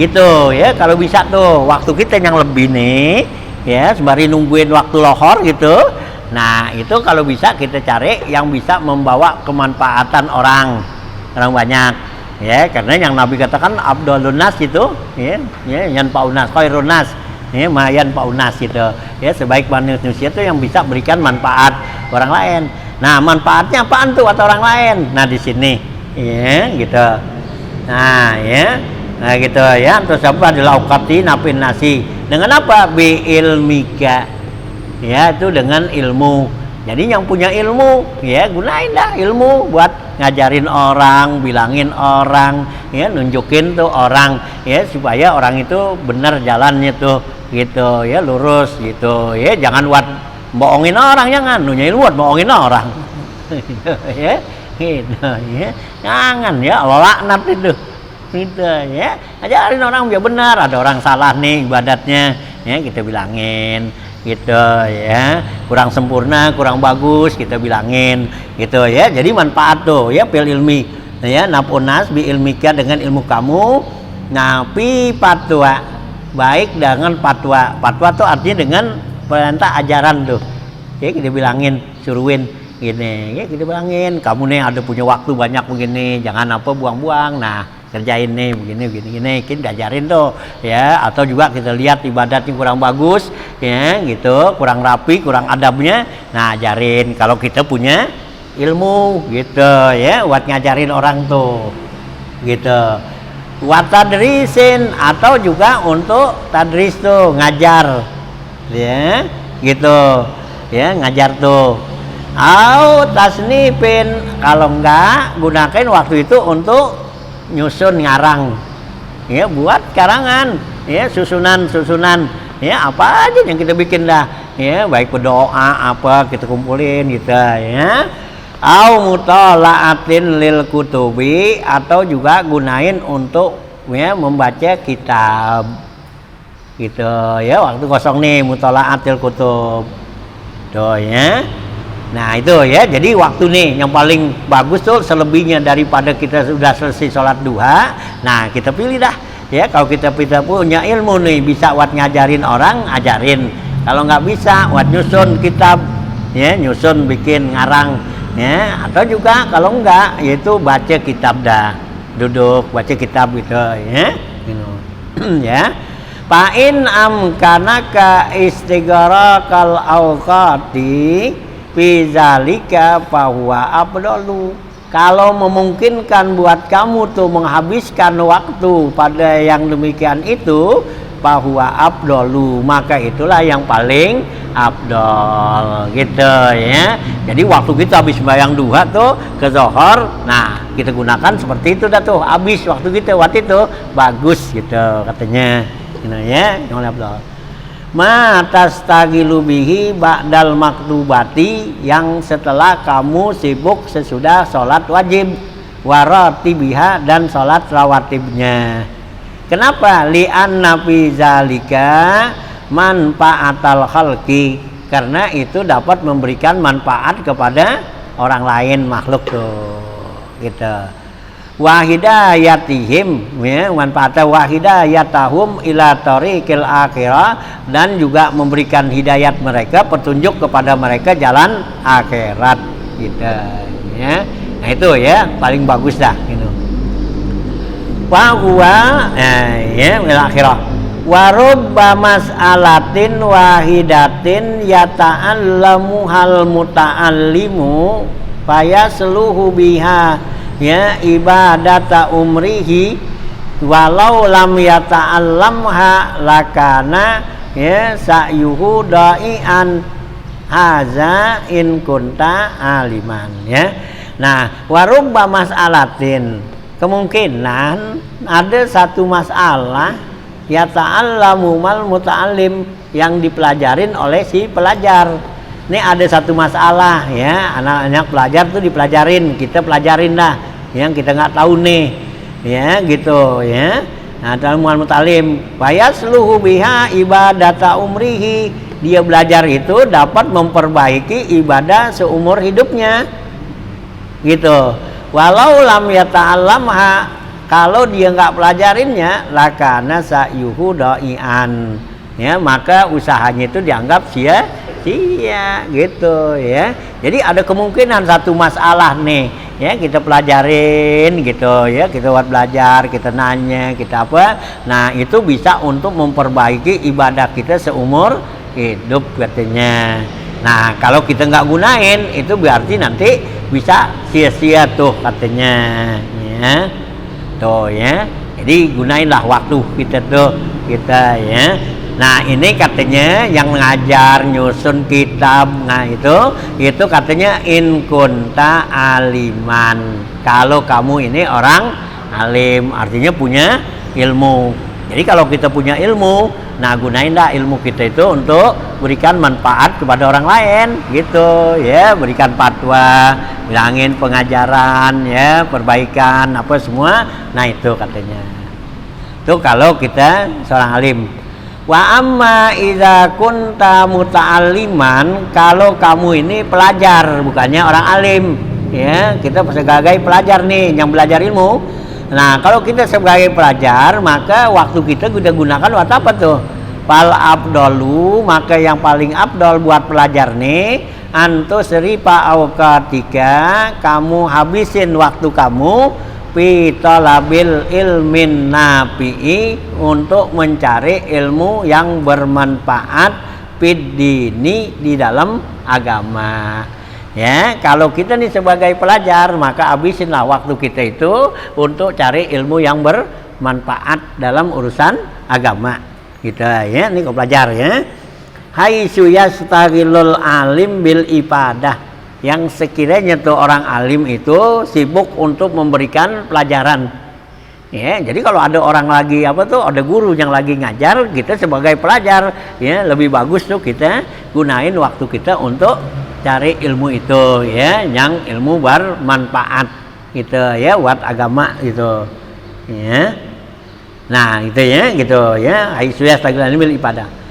gitu ya. Kalau bisa tuh waktu kita yang lebih nih ya, sembari nungguin waktu lohor gitu. Nah itu kalau bisa kita cari yang bisa membawa kemanfaatan orang banyak ya, karena yang Nabi katakan abdolun nas itu ya, yan paunas khairun nas ya, mayan paunas gitu ya, sebaik manusia itu yang bisa berikan manfaat orang lain. Nah, manfaatnya apaan tuh atau orang lain? Nah, di sini ya gitu. Nah, ya. Nah, gitu ya. Terus apa adalah uqati nafin nasi. Dengan apa? Bi ilmika. Ya, itu dengan ilmu. Jadi yang punya ilmu, ya gunain dah ilmu buat ngajarin orang, bilangin orang, ya nunjukin tuh orang, ya supaya orang itu benar jalannya tuh, gitu, ya lurus gitu, ya jangan buat bohongin orang, jangan, punya ilmu buat bohongin orang, ya, gitu, ya, jangan ya, Allah laknat itu, gitu, ya, ngajarin orang biar benar, ada orang salah nih ibadatnya, ya kita bilangin. Gitu ya, kurang sempurna, kurang bagus kita bilangin gitu ya. Jadi manfaat tuh ya fil ilmi ya, napunas bi ilmika dengan ilmu kamu, napi patwa baik dengan patwa. Patwa tuh artinya dengan perintah ajaran tuh ya, kita bilangin, suruhin gini ya, kita bilangin kamu nih ada punya waktu banyak begini, jangan apa buang-buang, nah kerjain nih begini kita ajarin tuh ya. Atau juga kita lihat ibadatnya kurang bagus ya gitu, kurang rapi, kurang adabnya, nah ajarin kalau kita punya ilmu gitu ya, buat ngajarin orang tuh gitu. Watadrisin atau juga untuk tadris tuh ngajar ya gitu ya, ngajar tuh. Au tasnifin, kalau enggak gunakan waktu itu untuk nyusun ngarang ya, buat karangan ya, susunan ya, apa aja yang kita bikin dah ya, baik berdoa apa kita kumpulin gitu ya. Au mutalaatin lil kutubi, atau juga gunain untuk ya membaca kitab gitu ya, waktu kosong nih mutalaatil kutub tuh ya. Nah itu ya, jadi waktu nih yang paling bagus tuh selebihnya daripada kita sudah selesai sholat duha. Nah kita pilih dah ya, kalau kita punya ilmu nih bisa buat ngajarin orang, ajarin. Kalau nggak bisa buat nyusun kitab ya, nyusun bikin ngarang ya. Atau juga kalau nggak yaitu baca kitab dah, duduk baca kitab gitu ya ya. Fa'in amkanaka istigharakal awqati Fizalika fahuwa abdalu. Kalau memungkinkan buat kamu tuh menghabiskan waktu pada yang demikian itu, fahuwa abdalu, maka itulah yang paling abdol gitu ya. Jadi waktu kita habis bayang duha tuh ke zohor, nah kita gunakan seperti itu dah tuh, habis waktu kita waktu itu bagus gitu katanya gitu ya, yang abdol. Ma tastagilu bihi ba'dal maktubati, yang setelah kamu sibuk sesudah sholat wajib, waratibiha, dan sholat rawatibnya. Kenapa? Li'anna fi zalika manfaatal khalqi, karena itu dapat memberikan manfaat kepada orang lain, makhluk tuh gitu. Wahidayatihim ya, manfaatnya wahidayatahum ila tariqil akhirah, dan juga memberikan hidayat mereka, petunjuk kepada mereka jalan akhirat gitu ya. Nah itu ya paling bagus dah gitu. Wa huwa ya ila akhirah. Wa rubba mas'alatin wahidatin yata'allamu hal muta'allimu fayasluhu biha ya ibadata umrihi walau lam yata'allamha lakana ya sa'yuhu da'ian haza in kunta aliman ya. Nah warubba mas'alatin, kemungkinan ada satu masalah yata'allamu mal muta'allim, yang dipelajarin oleh si pelajar. Ini ada satu masalah ya, anak-anak pelajar tuh dipelajarin, kita pelajarin dah yang kita nggak tahu nih ya gitu ya. Nah dalam mutalim fayasluhu biha ibadata umrihi, dia belajar itu dapat memperbaiki ibadah seumur hidupnya gitu. Walau lam yata'allamha, kalau dia nggak pelajarinnya, lakana sa'yuhu da'ian ya, maka usahanya itu dianggap sia gitu ya. Jadi ada kemungkinan satu masalah nih ya kita pelajarin gitu ya, kita buat belajar, kita nanya, kita apa. Nah, itu bisa untuk memperbaiki ibadah kita seumur hidup katanya. Nah, kalau kita nggak gunain itu berarti nanti bisa sia-sia tuh katanya ya. Tuh ya. Jadi gunainlah waktu kita tuh kita ya. Nah, ini katanya yang ngajar nyusun kitab. Nah, itu katanya in kunta aliman. Kalau kamu ini orang alim, artinya punya ilmu. Jadi kalau kita punya ilmu, nah gunainlah ilmu kita itu untuk berikan manfaat kepada orang lain gitu ya, berikan fatwa, bilangin pengajaran ya, perbaikan apa semua. Nah, itu katanya. Itu kalau kita seorang alim. Wa amma idza kunta muta'alliman, kalau kamu ini pelajar bukannya orang alim ya, kita sebagai pelajar nih yang belajar ilmu. Nah, kalau kita sebagai pelajar maka waktu kita kita gunakan waktu apa tuh? Fal abdalu, maka yang paling abdol buat pelajar nih antus ripa awqatika, kamu habisin waktu kamu fi talabil ilmin nafi'i, untuk mencari ilmu yang bermanfaat fid dini, di dalam agama ya. Kalau kita nih sebagai pelajar maka habisinlah waktu kita itu untuk cari ilmu yang bermanfaat dalam urusan agama kita ya. Ini kau pelajar ya. Haitsu yastaghilul alim bil ibadah, yang sekiranya tuh orang alim itu sibuk untuk memberikan pelajaran ya. Jadi kalau ada orang lagi apa tuh, ada guru yang lagi ngajar, kita sebagai pelajar ya lebih bagus tuh kita gunain waktu kita untuk cari ilmu itu ya, yang ilmu bermanfaat gitu ya buat agama gitu ya. Nah, itu ya gitu ya. Haitsu yastaghilul bil ibadah.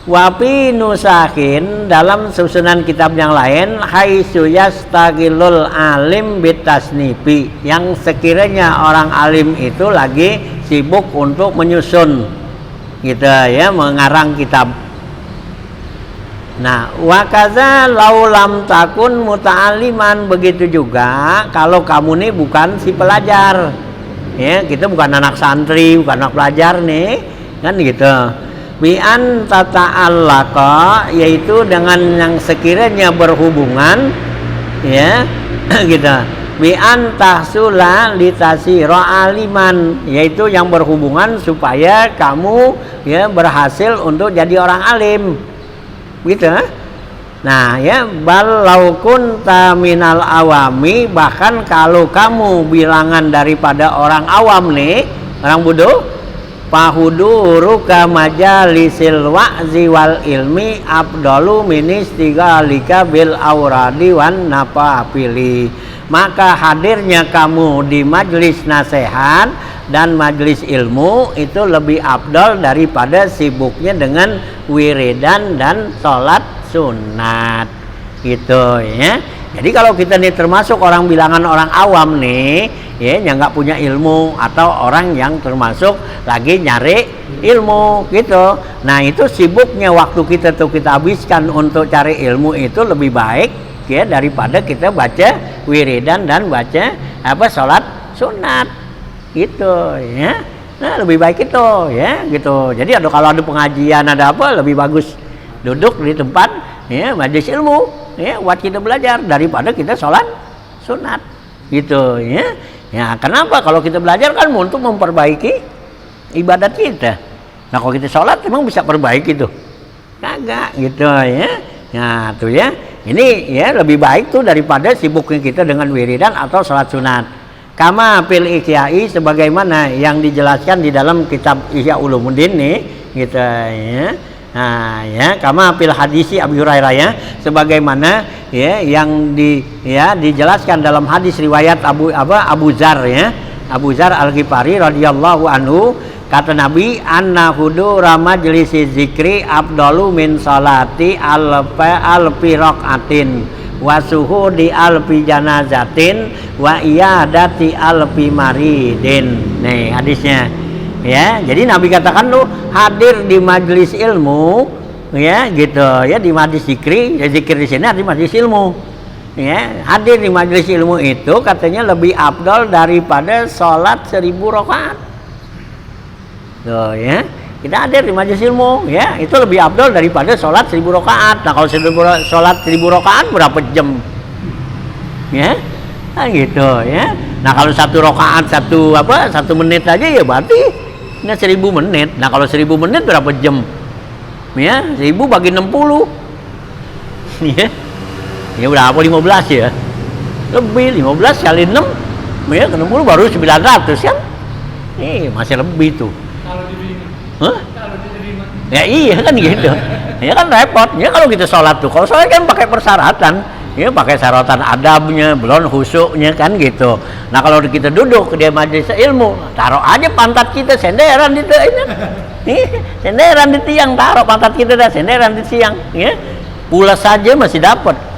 Wapi nusakin, dalam susunan kitab yang lain, haitsu yastaghilul alim bitasnifi, yang sekiranya orang alim itu lagi sibuk untuk menyusun gitu ya, mengarang kitab. Nah, wakaza laulam takun muta'aliman, begitu juga kalau kamu nih bukan si pelajar ya, kita bukan anak santri, bukan anak pelajar nih kan gitu. Bi'an tata'allaqa, yaitu dengan yang sekiranya berhubungan ya gitu. Bi'an tahsula litasira aliman, yaitu yang berhubungan supaya kamu ya berhasil untuk jadi orang alim gitu. Nah ya, bal lau kunta minal awami, bahkan kalau kamu bilangan daripada orang awam nih, orang bodoh, fahuduruka majalisil wa'zi wal ilmi afdalu min istigalika bil auradi wan nafafili, maka hadirnya kamu di majelis nasihat dan majelis ilmu itu lebih afdal daripada sibuknya dengan wiridan dan sholat sunat gitu ya. Jadi kalau kita nih termasuk orang bilangan orang awam nih ya, yang nggak punya ilmu, atau orang yang termasuk lagi nyari ilmu gitu, nah itu sibuknya waktu kita tuh kita habiskan untuk cari ilmu itu lebih baik ya daripada kita baca wiridan dan baca apa sholat sunat gitu ya. Nah lebih baik itu ya gitu. Jadi kalau ada pengajian ada apa, lebih bagus duduk di tempat ya majelis ilmu ya buat kita belajar daripada kita sholat sunat gitu ya. Ya kenapa? Kalau kita belajar kan untuk memperbaiki ibadat kita. Nah kalau kita sholat emang bisa perbaiki tuh? Kagak gitu ya. Nah tuh ya, ini ya lebih baik tuh daripada sibuknya kita dengan wiridan atau sholat sunat. Kama fil Ihyai, sebagaimana yang dijelaskan di dalam kitab Ihya Ulumuddin nih gitu ya. Nah ya, kama fil hadisi Abu Hurairah ya, sebagaimana ya yang dijelaskan dalam hadis riwayat Abu Dzar ya, Abu Dzar Al-Ghifari radhiyallahu anhu, kata Nabi, anna hudura majlisi zikri afdalu min salati alfi raqatin wa suhudi alfi janazatin wa iyadati alfi maridin. Nih hadisnya ya. Jadi Nabi katakan tuh, hadir di majelis ilmu ya gitu ya di majelis zikri, ya zikir di sini di majelis ilmu. Ya, hadir di majelis ilmu itu katanya lebih afdal daripada sholat 1000 rakaat. Tuh ya, kita hadir di majelis ilmu ya, itu lebih afdal daripada sholat 1000 rakaat. Nah, kalau sholat 1000 rakaat berapa jam? Ya, nah gitu ya. Nah, kalau 1 rakaat 1 menit aja ya berarti ini 1000 menit. Nah, kalau 1000 menit berapa jam? Ya, 1000 bagi 60. Ya. Ya berapa 15 ya? Lebih 15 kali 6 ya ke 60 baru 900 kan? Masih lebih tuh. Kalau diterima. Hah? Kalau diterima. Ya iya kan gitu. Ya kan repot. Ya kalau kita sholat tuh. Kalau sholat kan pakai persyaratan. Ya pakai syaratan adabnya, belum khusyuknya kan gitu. Nah kalau kita duduk di majelis ilmu, taruh aja pantat kita senderan di senderan di tiang, taruh pantat kita dah senderan di tiang. Ya. Pulas saja masih dapat.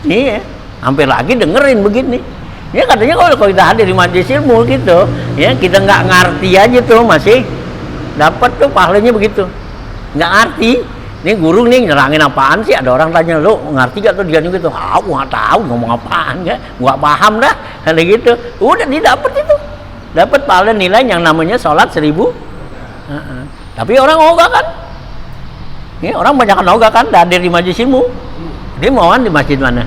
Iya, hampir lagi dengerin begini. Ya katanya kalau kita hadir di majelis ilmu gitu, ya kita nggak ngerti aja tuh masih dapat tuh pahalanya begitu. Nggak ngerti. Ini guru nih nyerangin apaan sih? Ada orang tanya, lo ngerti gak tuh dia gitu? Aku nggak tahu ngomong apaan ya, nggak paham dah. Kayak gitu. Udah didapat itu, dapat pahala nilai yang namanya sholat 1000. Tapi orang ogah kan? Ya, orang banyak kan ogah kan? Hadir di majelis ilmu. Dia mauan di masjid mana?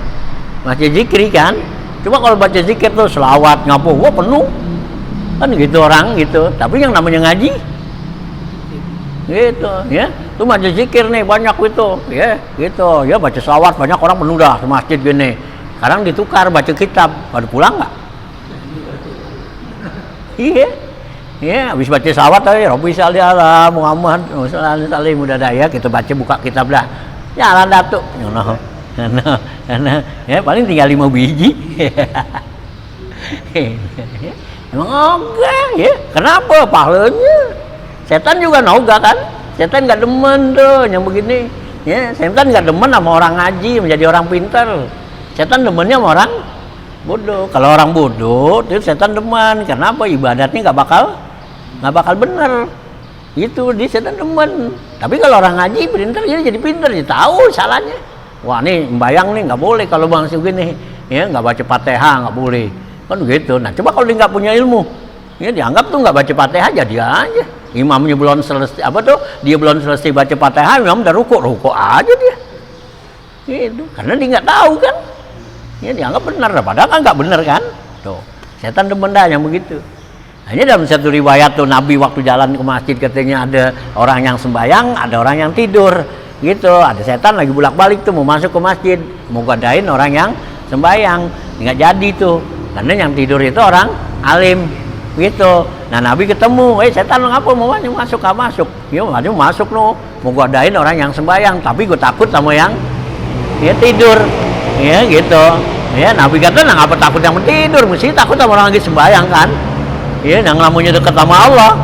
Masjid zikri kan? Cuma kalau baca zikir tuh selawat ngapu, wah penuh kan gitu orang gitu. Tapi yang namanya ngaji gitu ya, tuh majelis zikir nih banyak gitu ya, gitu ya baca selawat banyak orang penuh dah di masjid gini. Sekarang ditukar baca kitab, pada pulang nggak? Iya. Ya, habis baca selawat tadi, Rabbi sholli ala Muhammad, sallallahu alaihi wasallam ya, kita baca buka kitab dah. Jalan datuk. Karena ya paling tinggal 5 biji. Emang ogah ya. Kenapa? Pahalanya. Setan juga ogah kan? Setan nggak demen tuh yang begini. Ya, setan nggak demen sama orang ngaji menjadi orang pintar. Setan demennya sama orang bodoh. Kalau orang bodoh, itu setan demen. Kenapa? Ibadatnya nggak bakal bener. Itu di setan demen. Tapi kalau orang ngaji pintar, jadi pintar, dia tahu salahnya. Wah nih membayang nih nggak boleh kalau bang segini, ya nggak baca Fatihah nggak boleh, kan gitu. Nah coba kalau dia nggak punya ilmu, ya dianggap tuh nggak baca Fatihah jadi aja. Imamnya belum selesai dia belum selesai baca Fatihah, imam udah rukuk aja dia. Gitu, karena dia nggak tahu kan, ya dianggap benar, padahal kan nggak benar kan. Tuh setan demen dah yang begitu. Hanya dalam satu riwayat tuh Nabi waktu jalan ke masjid katanya ada orang yang sembahyang, ada orang yang tidur. Gitu, ada setan lagi bolak-balik tuh mau masuk ke masjid, mau godain orang yang sembahyang, nggak jadi tuh, karena yang tidur itu orang alim, gitu. Nah Nabi ketemu, setan lo ngapa mau masuk? Gak masuk, ya masuk lo, mau godain orang yang sembahyang, tapi gue takut sama yang ya tidur, ya gitu. Ya Nabi kata, nah ngapa takut yang tidur, mesti takut sama orang lagi sembahyang kan, ya yang namanya dekat sama Allah,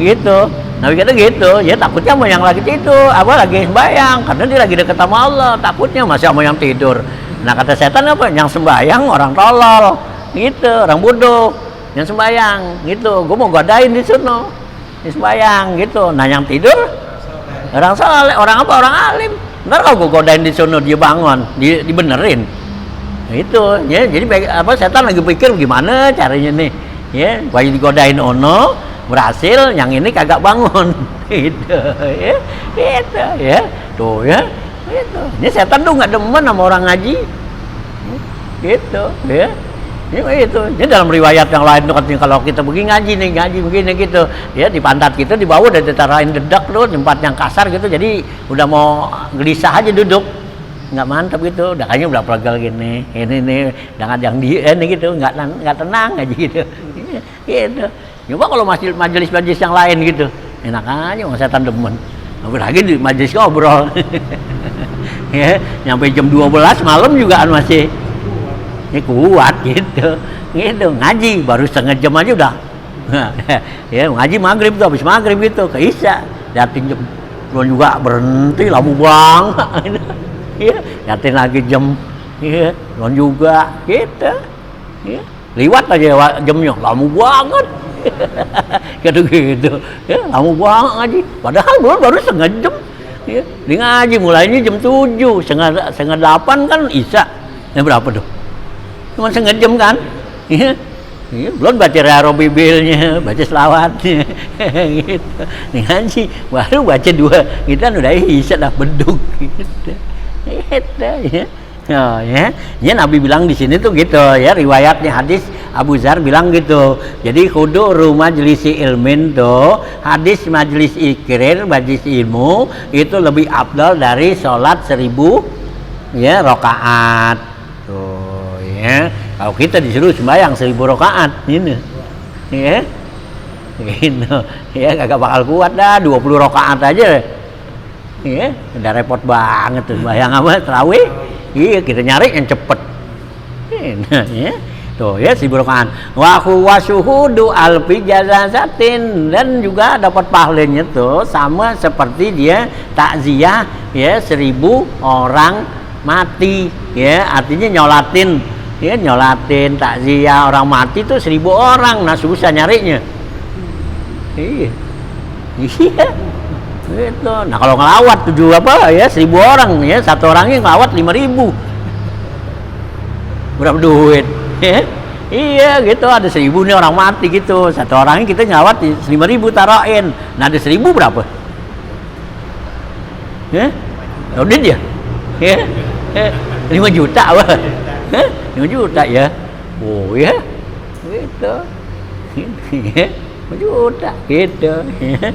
gitu. Nabi kata gitu, ya takutnya sama yang lagi tidur, lagi sembahyang, karena dia lagi dekat sama Allah, takutnya masih sama yang tidur. Nah kata setan apa? Yang sembahyang orang tolol, gitu, orang bodoh, yang sembahyang, gitu. Gue mau godain di sono, di sembahyang, gitu. Nah yang tidur orang soleh, orang apa? Orang alim. Ntar kalau gue godain di sono dia bangun, dibenerin, itu. Ya jadi setan lagi pikir gimana caranya nih, ya, bagi digodain ono. Berhasil, yang ini kagak bangun, gitu, ya, gitu, ya, tuh ya, gitu. Ini setan tuh nggak demen sama orang ngaji, gitu, ya, itu. Ini dalam riwayat yang lain tuh katanya kalau kita pergi ngaji begini gitu, ya di pantat kita di bawah udah ditarain dedak tuh, tempat yang kasar gitu, jadi udah mau gelisah aja duduk, nggak mantap gitu, udah kayaknya udah pegel gini, ini nih, dengan yang ini gitu, nggak tenang aja gitu, gitu. Coba kalau majelis yang lain gitu, enak aja orang setan demen. Apalagi di majelis ngobrol. Ya, nyampe jam 12 malam juga masih ini kuat gitu. Gitu, ngaji baru setengah jam aja udah. Ya, ngaji maghrib tuh, habis maghrib gitu ke Isya. Datin jam juga berhenti lama banget. Ya, datin lagi jam ya, juga gitu. Ya, liwat aja jamnya lama banget. Gitu ya lama banget ngaji, padahal baru setengah jam Ya, dia ngaji mulainya jam 7, setengah 8 kan isya. Yang berapa tuh? Cuma setengah jam kan? Ya. Ya, belum baca Robibilnya, baca selawatnya, gitu. Nih ngaji, baru baca 2, kita udah isya dah beduk, gitu. Ya. Oh, ya Nabi bilang di sini tuh gitu ya, riwayatnya hadis Abu Dzar bilang gitu. Jadi kudu majlisi ilmin tuh, hadis majlis ikrir, majlis ilmu itu lebih afdal dari sholat 1000 ya rakaat tuh ya. Kalau kita disuruh sembahyang 1000 rakaat ini ya, gitu ya, kagak bakal kuat dah 20 rakaat aja ya, udah repot banget tuh sembahyang apa tarawih. Iya, kita nyari yang cepet. Nah, ya. Tuh ya 1000 rakaat. Wa huwa syuhudu alfi jazatin, dan juga dapat pahalanya tuh sama seperti dia takziah ya 1000 orang mati ya, artinya nyolatin takziah orang mati tuh 1000 orang. Nah, susah nyarinya. Iya. Gitu. Nah kalau ngelawat 1000 orang ya, satu orangnya ngelawat 5.000, berapa duit ya? Iya gitu, ada 1000 nih orang mati gitu, satu orangnya kita ngelawat 5.000 taruhin. Nah ada 1000 berapa ya? Audit ya? 5 juta apa? 5 juta ya? Oh ya gitu, 5 juta gitu ya.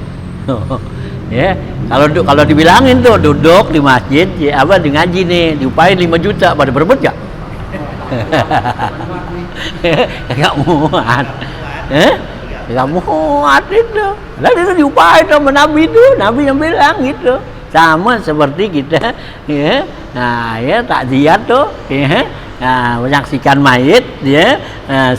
Ya, kalau dibilangin tuh duduk di masjid ya, apa di ngaji nih diupain 5 juta, pada berebut gak? Gak muat. Gak muat itu. Lalu itu diupain sama Nabi itu, Nabi yang bilang gitu. Sama seperti kita ya. Nah, ya takziah tuh ya. Nah, menyaksikan mayit ya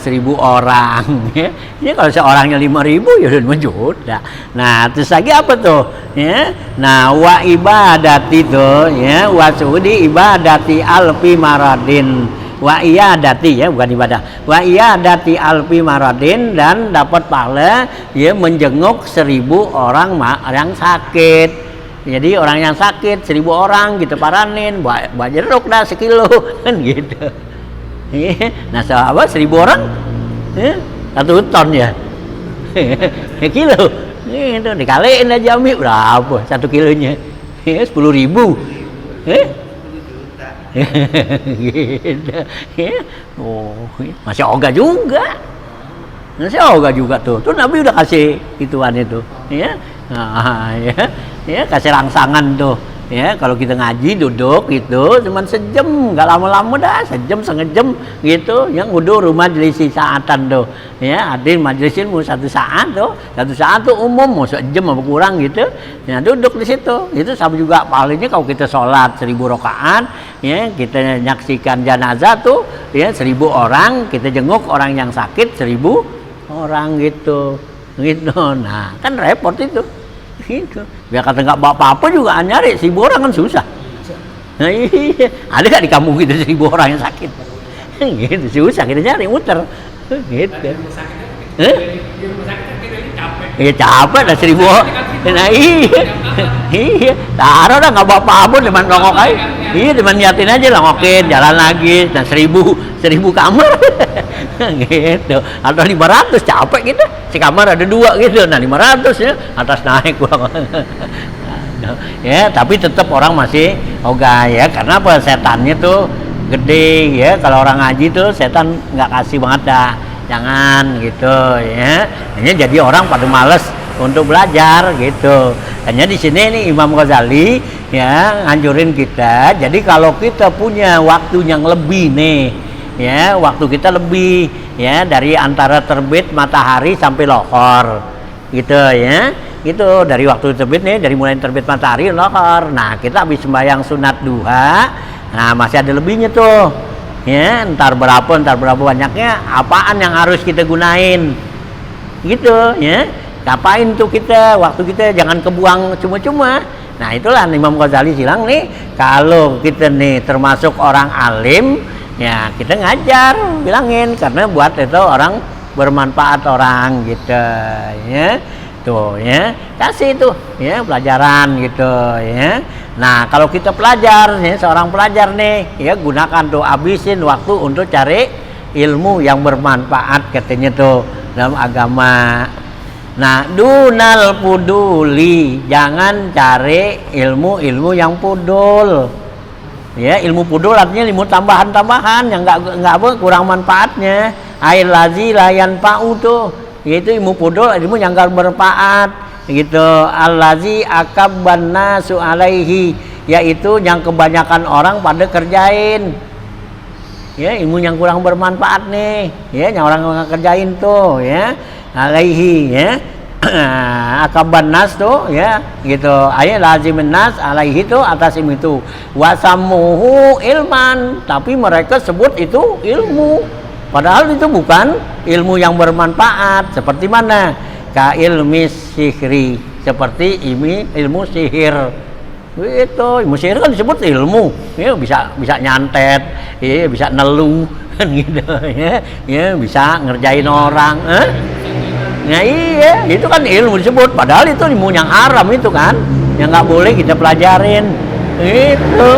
1000 orang ya. Ini kalau seorangnya 5.000 ya udah 5 juta. Nah, terus lagi apa tuh ya? Nah, wa ibadati tuh ya, wa suudi ibadati alfi maradin. Wa iyadati ya, bukan ibadah. Wa iyadati alfi maradin, dan dapat pahala ya menjenguk 1000 orang yang sakit. Jadi orang yang sakit 1000 orang gitu paranin, buat jeruk dah 1 kilo kan gitu. Nah sahabat 1000 orang 1 ton ya, 1 kilo itu dikaliin aja Ami berapa 1 kilonya, 10.000 gitu. Oh, masih ogah juga tuh Nabi udah kasih ituan itu ya. Nah, ya kasih rangsangan tuh ya, kalau kita ngaji duduk itu cuman sejam, nggak lama-lama dah, sejam setengah jam gitu yang udah rumah majlisi saatan tuh ya, hadir majlis ilmu 1 saat tuh, 1 saat tuh umum mau sejam apa kurang gitu ya, duduk di situ itu sama juga pahalanya. Kalau kita sholat 1000 rakaat ya, kita nyaksikan jenazah tuh ya 1000 orang, kita jenguk orang yang sakit 1000 orang gitu. Nah kan repot itu gitu. Biar kata nggak apa-apa juga nyari 1000 orang kan susah. Nah iya, ada nggak di kampung gitu 1000 orang yang sakit gitu, susah kita nyari muter gitu. Iya capek dah 1000. Nah iya taruh dah nggak apa-apa, cuman nongok aja. Iya cuman niatin aja lah, ngokin jalan lagi. Nah 1000 kamar gitu, atau 500 capek gitu, si kamar ada 2 gitu. Nah 500 ya atas naik gua. Ya tapi tetap orang masih ogah ya, karena apa, setannya tuh gede ya. Kalau orang ngaji tuh setan nggak kasih banget dah, jangan gitu ya. Hanya jadi orang pada males untuk belajar gitu. Hanya di sini nih Imam Ghazali ya nganjurin kita. Jadi kalau kita punya waktu yang lebih nih ya, waktu kita lebih ya dari antara terbit matahari sampai lohor gitu ya. Itu dari waktu terbit nih, dari mulai terbit matahari lohor. Nah, kita habis sembahyang sunat duha. Nah, masih ada lebihnya tuh. Ya, entar berapa banyaknya, apaan yang harus kita gunain. Gitu ya. Ngapain tuh kita, waktu kita jangan kebuang cuma-cuma. Nah, itulah Imam Ghazali bilang nih, kalau kita nih termasuk orang alim, ya kita ngajar, bilangin, karena buat itu orang bermanfaat orang gitu ya. gitu ya, kasih itu ya pelajaran gitu ya. Nah kalau kita pelajar ya, seorang pelajar nih ya, gunakan tuh, habisin waktu untuk cari ilmu yang bermanfaat katanya tuh dalam agama. Nah dunal puduli, jangan cari ilmu-ilmu yang pudul ya. Ilmu pudul artinya ilmu tambahan-tambahan yang nggak kurang manfaatnya. Ail lazi layan pau tuh, yaitu ilmu pudul, ilmu yang nggak bermanfaat gitu. Al-lazi akabban nasu alaihi, yaitu yang kebanyakan orang pada kerjain ya, ilmu yang kurang bermanfaat nih ya, yang orang kerjain tuh ya, alaihi ya. Akabban nas tuh ya gitu, ayat lazimin nas alaihi tuh atas ilmu itu. Wasamuhu ilman, tapi mereka sebut itu ilmu, padahal itu bukan ilmu yang bermanfaat. Seperti mana? Ka ilmi sihri, seperti ilmu sihir itu. Ilmu sihir kan disebut ilmu ya, bisa nyantet ya, bisa nelu kan gitu ya, bisa ngerjain orang nah iya, itu kan ilmu disebut, padahal itu ilmu yang haram itu kan, yang nggak boleh kita pelajarin itu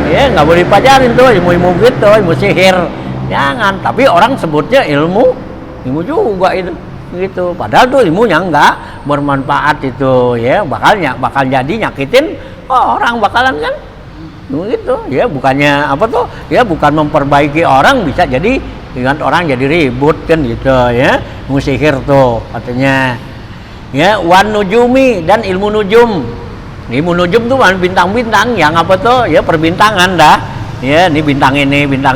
ya, nggak boleh pelajarin tuh ilmu gitu, ilmu sihir jangan. Tapi orang sebutnya ilmu juga itu gitu, padahal tuh ilmu yang nggak bermanfaat itu ya, bakal jadi nyakitin orang bakalan kan gitu ya. Bukannya apa tuh ya, bukan memperbaiki orang, bisa jadi dengan orang jadi ribut kan gitu ya. Musihir tuh katanya ya. Wan nujumi, dan ilmu nujum. Ilmu nujum tuh bintang-bintang yang apa tuh ya, perbintangan dah ya. Ini bintang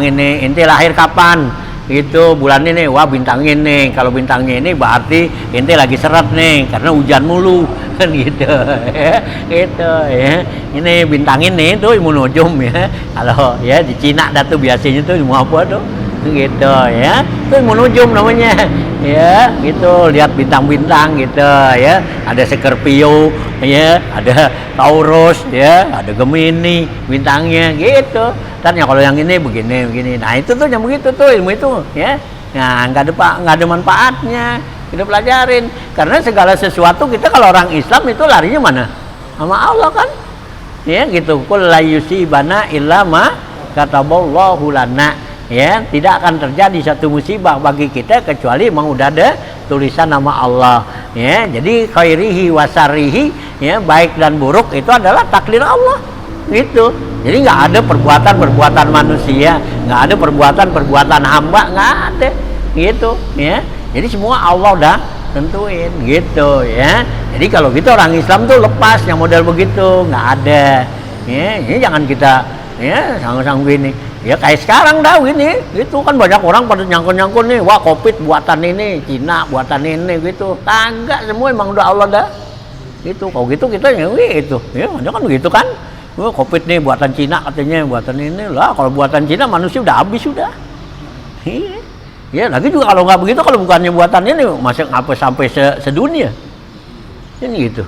ini ente lahir kapan itu, bulan ini, wah bintang ini, kalau bintangnya ini berarti ente lagi seret nih karena hujan mulu kan gitu ya, gitu ya. Ini bintang ini tuh ilmu nujum ya. Kalau ya di Cina dah tuh biasanya tuh ilmu apa tuh gitu ya, itu ilmu nujum namanya ya gitu. Lihat bintang-bintang gitu ya, ada Scorpio ya, ada Taurus ya, ada Gemini bintangnya gitu. Tanya kalau yang ini begini. Nah itu tuh yang begitu tuh ilmu itu ya. Nah nggak ada manfaatnya kita pelajarin, karena segala sesuatu kita kalau orang Islam itu larinya mana? Sama Allah kan ya gitu. Qul la yusibana illa ma kataballahu lana ya, tidak akan terjadi satu musibah bagi kita kecuali memang udah ada tulisan nama Allah ya. Jadi khairihi wasarihi ya, baik dan buruk itu adalah takdir Allah gitu. Jadi nggak ada perbuatan manusia, nggak ada perbuatan hamba, nggak ada gitu ya. Jadi semua Allah udah tentuin gitu ya. Jadi kalau gitu orang Islam tuh lepas yang model begitu, nggak ada ya. Ini jangan kita ya sanggup gini ya, kayak sekarang dah gini gitu kan, banyak orang pada nyangkut nih, wah COVID buatan ini, Cina buatan ini gitu. Kagak, semua emang udah Allah dah gitu. Kalau gitu kita ya gitu ya, jangan begitu kan. Wah COVID nih buatan Cina katanya, buatan ini lah. Kalau buatan Cina manusia udah habis sudah ya. Lagi juga kalau nggak begitu, kalau bukannya buatan ini masa ngapa sampai sedunia ini gitu.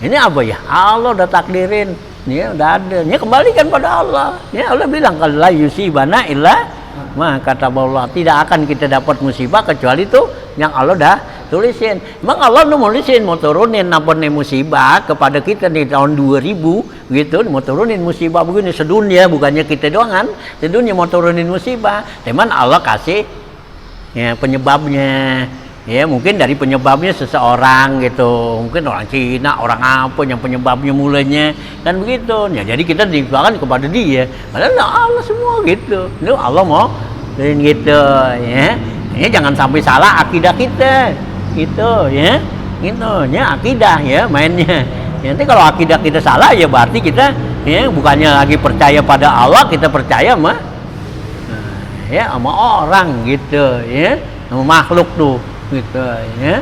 Ini apa ya, Allah udah takdirin ya, udah ada ya, kembalikan pada Allah ya. Allah bilang kalau la yusibana illa ma kataballah, tidak akan kita dapat musibah kecuali itu yang Allah dah tulisin. Emang Allah nulisin mau turunin apa nih musibah kepada kita di tahun 2000 gitu, mau turunin musibah begini sedunia, bukannya kita doang kan, sedunia mau turunin musibah. Teman Allah kasih ya penyebabnya ya, mungkin dari penyebabnya seseorang gitu, mungkin orang Cina, orang apa yang penyebabnya mulainya kan begitu ya. Jadi kita didoakan kepada dia, padahal Allah semua gitu. Itu Allah mau dan gitu ya. Ini jangan sampai salah akidah kita gitu ya, gitu ya, akidah ya mainnya ya. Nanti kalau akidah kita salah ya berarti kita ya bukannya lagi percaya pada Allah, kita percaya sama ya sama orang gitu ya, sama makhluk tuh gitu ya.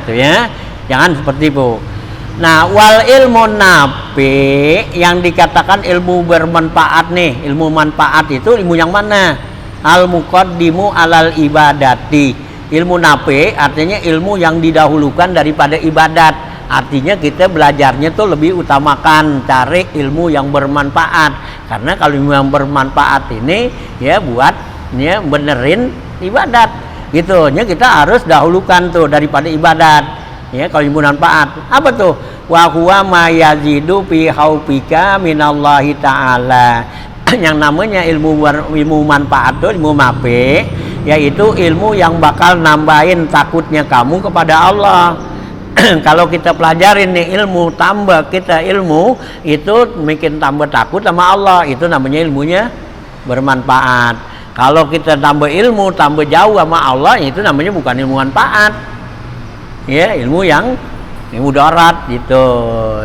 Tuh ya, jangan seperti itu. Nah wal ilmu nafi, yang dikatakan ilmu bermanfaat nih, ilmu manfaat itu ilmu yang mana? Al muqaddimu alal ibadati. Ilmu nafi artinya ilmu yang didahulukan daripada ibadat. Artinya kita belajarnya tuh lebih utamakan cari ilmu yang bermanfaat, karena kalau ilmu yang bermanfaat ini ya buat ya benerin ibadat gitu ya, kita harus dahulukan tuh daripada ibadat Ya, kalau ilmu manfaat. Apa tuh? Wa huwa ma yazidu fi haubika minallahi ta'ala. Yang namanya ilmu manfaat tuh ilmu mape, yaitu ilmu yang bakal nambahin takutnya kamu kepada Allah. Kalau kita pelajarin nih ilmu, tambah kita ilmu, itu bikin tambah takut sama Allah, itu namanya ilmunya bermanfaat. Kalau kita tambah ilmu, tambah jauh sama Allah, itu namanya bukan ilmu manfaat. Ya, ilmu yang mudarat gitu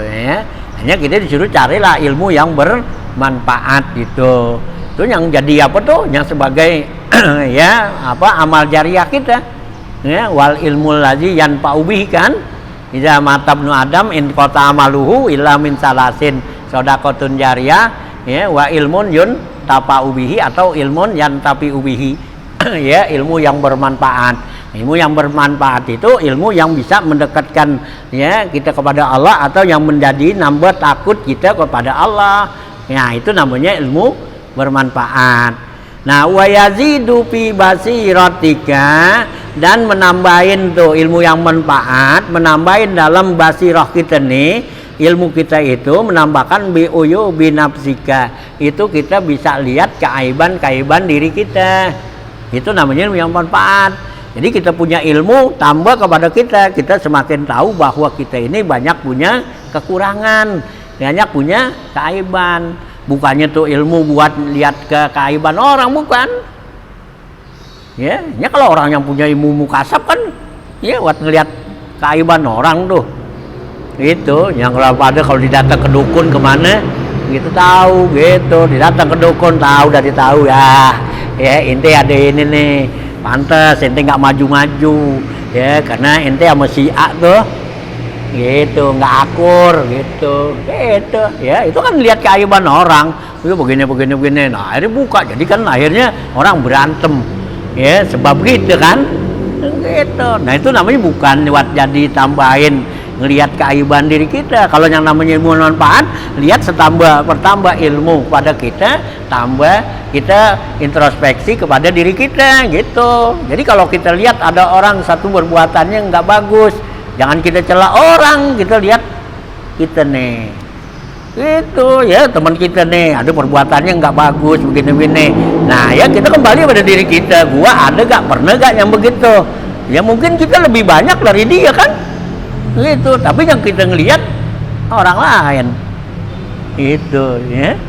ya. Hanya kita disuruh carilah ilmu yang bermanfaat gitu. Itu yang jadi apa tuh? Yang sebagai ya, apa amal jariah kita. Ya, wal ilmul ladzi yanfa'u bihi kan. Iza matabnu Adam in qata amaluhu illa min salasin shadaqatun jariyah ya wa ilmun yun tafa'u bihi atau ilmun yan tafi'u bihi ya, ilmu yang bermanfaat. Ilmu yang bermanfaat itu ilmu yang bisa mendekatkan ya kita kepada Allah atau yang menjadi nambah takut kita kepada Allah. Ya, itu namanya ilmu bermanfaat. Nah, wa yazidu fi basiratika, dan menambahin tuh ilmu yang manfaat, menambahin dalam basirah kita nih, ilmu kita itu menambahkan biuyu binafsika, itu kita bisa lihat keaiban diri kita. Itu namanya ilmu yang manfaat. Jadi kita punya ilmu tambah kepada kita semakin tahu bahwa kita ini banyak punya kekurangan, banyak punya keaiban. Bukannya tuh ilmu buat lihat keaiban orang, bukan. Ya kalau orang yang punya ilmu mukasab kan, ya buat ngelihat keaiban orang tuh. Itu yang kalau didatang ke dukun kemana, gitu tahu gitu. Didatang ke dukun tahu dari tahu ya. Ya ente ada ini nih, pantas ente nggak maju-maju. Ya karena ente sama si A tuh. Gitu, nggak akur gitu ya, itu kan lihat keaiban orang itu begini. Nah akhirnya buka, jadi kan akhirnya orang berantem ya sebab gitu kan gitu. Nah itu namanya bukan lewat jadi tambahin ngelihat keaiban diri kita. Kalau yang namanya ilmu manfaat, lihat bertambah ilmu pada kita, tambah kita introspeksi kepada diri kita gitu. Jadi kalau kita lihat ada orang satu perbuatannya nggak bagus, jangan kita cela orang, kita lihat kita nih, itu ya teman kita nih ada perbuatannya nggak bagus begini. Nah ya kita kembali pada diri kita, gua ada gak, pernah gak yang begitu? Ya mungkin kita lebih banyak dari dia kan, gitu. Tapi yang kita ngelihat orang lain, itu ya.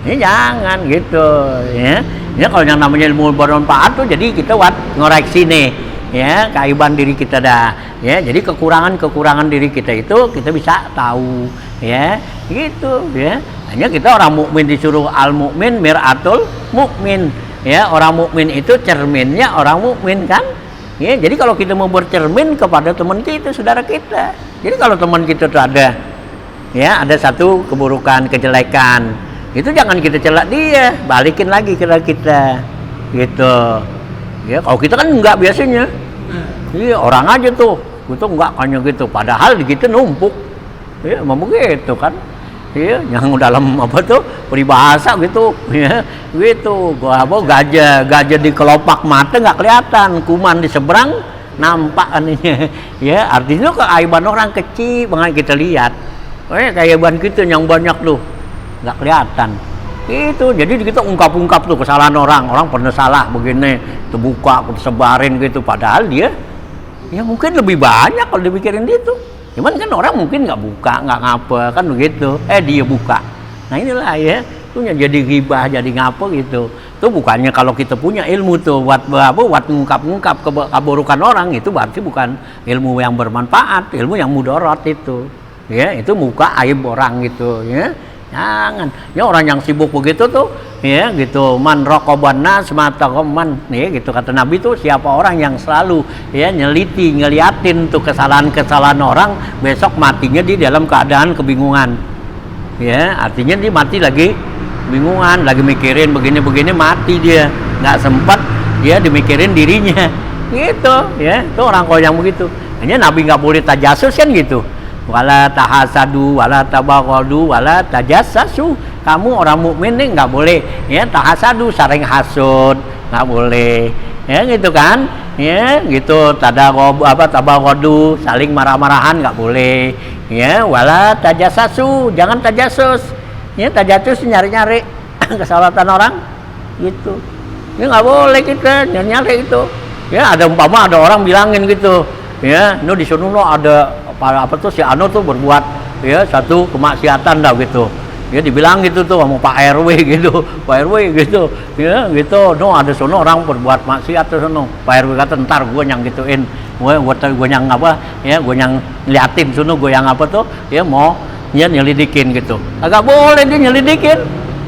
Ini jangan gitu ya. Ya kalau yang namanya ilmu bermanfaat tuh, jadi kita ngoreksi nih. Ya keaiban diri kita dah ya, jadi kekurangan diri kita itu kita bisa tahu ya gitu ya. Hanya kita orang mukmin disuruh al mukmin mir'atul mukmin ya, orang mukmin itu cerminnya orang mukmin kan ya. Jadi kalau kita mau bercermin kepada teman kita, saudara kita, jadi kalau teman kita tuh ada ya ada satu keburukan, kejelekan, itu jangan kita celak dia, balikin lagi ke kita gitu. Ya, kalau kita kan enggak biasanya. Iya, orang aja tuh. Itu enggak hanya gitu. Padahal di kita numpuk. Ya, memang begitu kan. Iya, yang dalam apa tuh? Peribahasa gitu. Ya, gitu. Gua apa gajah di kelopak mata enggak kelihatan, kuman di seberang nampak aninya. Ya, artinya keaiban orang kecil banget kita lihat. Keaiban kita yang banyak tuh enggak kelihatan. Itu jadi kita ungkap tuh kesalahan orang pernah salah begini, terbuka sebarin gitu, padahal dia ya mungkin lebih banyak kalau dipikirin gitu. Cuman kan orang mungkin nggak buka, nggak ngapa kan begitu, dia buka. Nah inilah ya, itu jadi ghibah, jadi ngapa gitu. Itu bukannya kalau kita punya ilmu tuh buat ngungkap keburukan orang, itu berarti bukan ilmu yang bermanfaat, ilmu yang mudarat itu. Ya, itu muka aib orang gitu ya. Jangan ya, orang yang sibuk begitu tuh ya gitu, man raqabanna semata man nih gitu kata Nabi tuh, siapa orang yang selalu ya ngeliatin tuh kesalahan orang, besok matinya di dalam keadaan kebingungan ya. Artinya dia mati lagi bingungan, lagi mikirin begini mati, dia nggak sempat dia dimikirin dirinya gitu ya. Itu orang kalau yang begitu. Hanya Nabi nggak boleh tajasus kan gitu, wala tahasadu wala tabaghadu wala tajassasu. Kamu orang mukmin nih nggak boleh ya tahasadu, saling hasud nggak boleh ya gitu kan ya gitu, tabaghadu, saling marah-marahan nggak boleh, ya, wala tajassasu, jangan tajasus, ya, tajasus nyari-nyari kesalahan orang gitu, ya nggak boleh kita nyari-nyari itu, ya, ada umpama ada orang bilangin gitu, ya, di sono ada apa tuh si Ano tuh berbuat, ya, satu kemaksiatan dah gitu. Ya dibilang gitu tuh sama Pak RW gitu, Pak RW gitu, ya gitu, ada sono orang berbuat maksiat tuh sono, Pak RW kata ntar gue yang gituin, gue yang apa, ya gue yang liatin sono, gue yang apa tuh, ya mau ya nyelidikin gitu, agak boleh dia nyelidikin,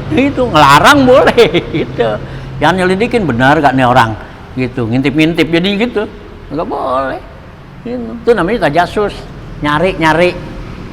itu ngelarang boleh, gitu, yang nyelidikin benar gak nih orang, gitu, ngintip-ngintip jadi gitu, agak boleh, itu namanya tajasus, nyari-nyari,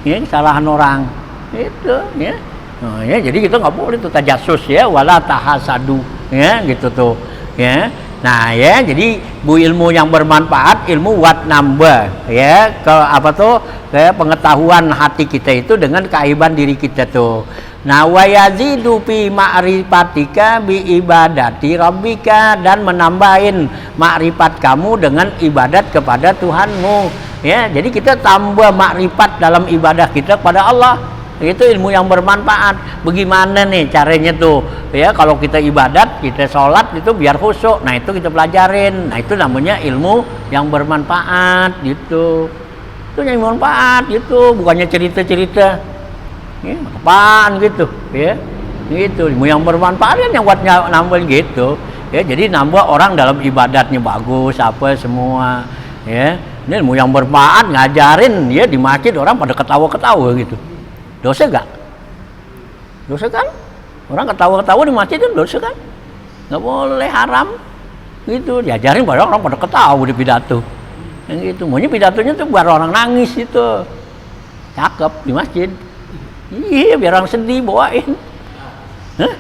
ya kesalahan orang, itu, ya. Oh, ya, jadi kita nggak boleh tuh tajasus, ya, wala tahasadu, ya, gitu tuh, ya. Nah, ya, jadi ilmu yang bermanfaat, ilmu wat nambah, ya, ke apa tuh, ke pengetahuan hati kita itu dengan keaiban diri kita tuh. Nah, wa yazidu fi ma'rifatika bi ibadati rabbika, dan menambahin makrifat kamu dengan ibadat kepada Tuhanmu, ya. Jadi kita tambah makrifat dalam ibadah kita kepada Allah. Itu ilmu yang bermanfaat. Bagaimana nih caranya tuh, ya, kalau kita ibadat, kita sholat itu biar khusyuk, nah itu kita pelajarin, nah itu namanya ilmu yang bermanfaat gitu, itu yang bermanfaat gitu, bukannya cerita-cerita, ya, apaan gitu, ya, gitu, ilmu yang bermanfaat kan yang buat nambah gitu, ya, jadi nambah orang dalam ibadatnya bagus apa semua, ya, ini ilmu yang bermanfaat, ngajarin, ya, di masjid orang pada ketawa-ketawa gitu. Dosa gak? Dosa kan? Orang ketawa-ketawa di masjid kan dosa kan? Nggak boleh, haram gitu, diajarin pada orang pada ketawa di pidato yang gitu, maunya pidatonya tuh biar orang nangis itu, cakep di masjid, iya, biar orang sedih bawain. Hah?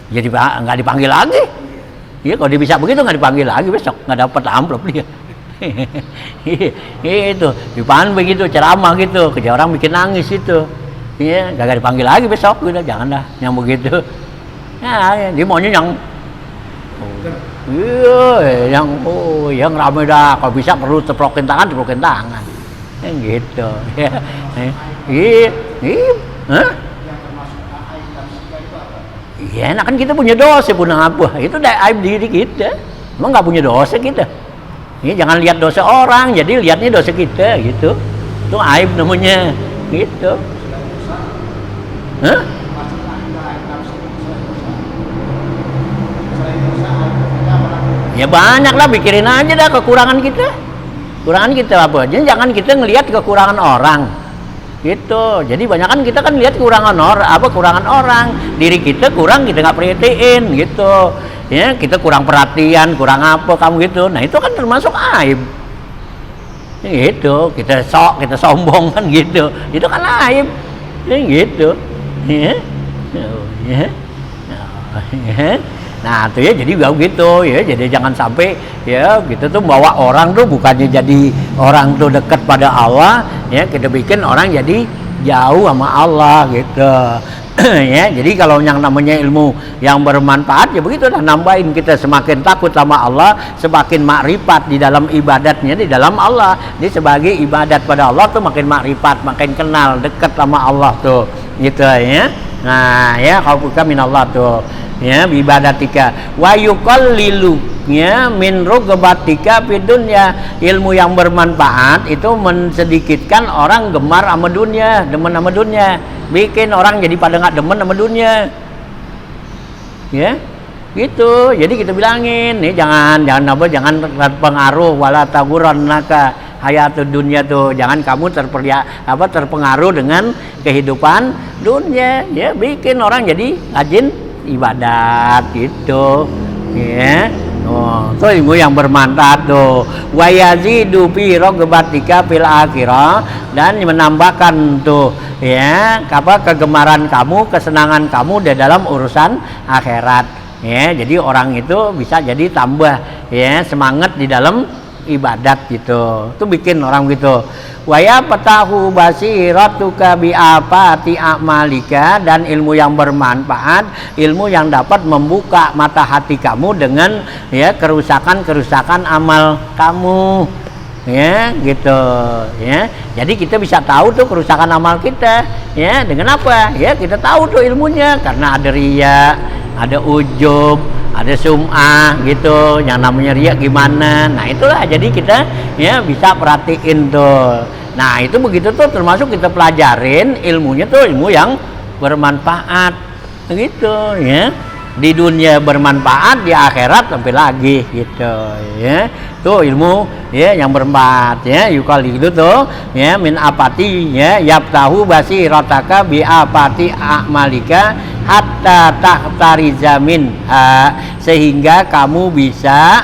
Jadi nggak dipanggil lagi, iya, kalau dia bisa begitu nggak dipanggil lagi, besok nggak dapat amplop dia. Itu dipan begitu ceramah gitu, kerja orang bikin nangis itu, iya, gak dipanggil lagi besok gitu, jangan dah yang begitu, ya, dia maunya yang iya, yang ramai dah, kalau bisa perlu teplokin tangan, yang gitu, ya, iya, nah kan kita punya dosa, punya apa, itu aib diri kita, emang nggak punya dosa kita. Ini jangan lihat dosa orang, jadi lihatnya dosa kita gitu. Itu aib namanya, gitu. Hah? Ya banyak lah, pikirin aja dah kekurangan kita. Kekurangan kita apa? Jadi jangan kita ngelihat kekurangan orang. Gitu. Jadi banyak kan kita kan lihat kekurangan orang, diri kita kurang, kita nggak perhatiin gitu. Ya, kita kurang perhatian, kurang apa kamu gitu. Nah, itu kan termasuk aib. Gitu, kita sombong kan gitu. Itu kan aib. Ya, gitu. Ya. Ya. Nah, tuh ya, jadi begitu ya. Jadi jangan sampai ya kita tuh bawa orang tuh bukannya jadi orang tuh dekat pada Allah, ya, kita bikin orang jadi jauh sama Allah gitu. Ya, jadi kalau yang namanya ilmu yang bermanfaat ya begitu dah, nambahin kita semakin takut sama Allah, semakin makrifat di dalam ibadatnya di dalam Allah. Jadi sebagai ibadat pada Allah tuh makin makrifat, makin kenal dekat sama Allah tuh, gitu ya. Nah, ya khaufuka minallah tuh, ya, ibadatika wa yuqallilu, ya, min rugbatika fid dunya. Ilmu yang bermanfaat itu mensedikitkan orang gemar sama dunia, demen sama dunia, bikin orang jadi pada nggak demen sama dunia, ya, gitu. Jadi kita bilangin nih, jangan terpengaruh, wala tagurannaka hayatud dunia tuh, jangan kamu terpengaruh dengan kehidupan dunia, ya, bikin orang jadi rajin ibadat gitu, ya. Oh, itu ilmu yang bermanfaat tuh. Wa yazidu fi ragbatika fil akhirah, dan menambahkan tuh, ya, kegemaran kamu, kesenangan kamu di dalam urusan akhirat, ya. Jadi orang itu bisa jadi tambah, ya, semangat di dalam ibadat gitu. Itu bikin orang gitu. Wa yaftahu basiratuka bi afati a'malika, dan ilmu yang bermanfaat, ilmu yang dapat membuka mata hati kamu dengan ya kerusakan-kerusakan amal kamu. Ya gitu ya, jadi kita bisa tahu tuh kerusakan amal kita ya dengan apa ya, kita tahu tuh ilmunya karena ada riya, ada ujub, ada sum'ah gitu. Yang namanya riya gimana, nah itulah jadi kita ya bisa perhatiin tuh. Nah itu begitu tuh termasuk kita pelajarin ilmunya tuh ilmu yang bermanfaat gitu ya, di dunia bermanfaat, di akhirat sampai lagi gitu ya. Tuh ilmu ya yang bermanfaat ya, yukali itu tuh ya min apati ya, yaftahu basirataka bi apati a'malika hatta tahtariza minha, sehingga kamu bisa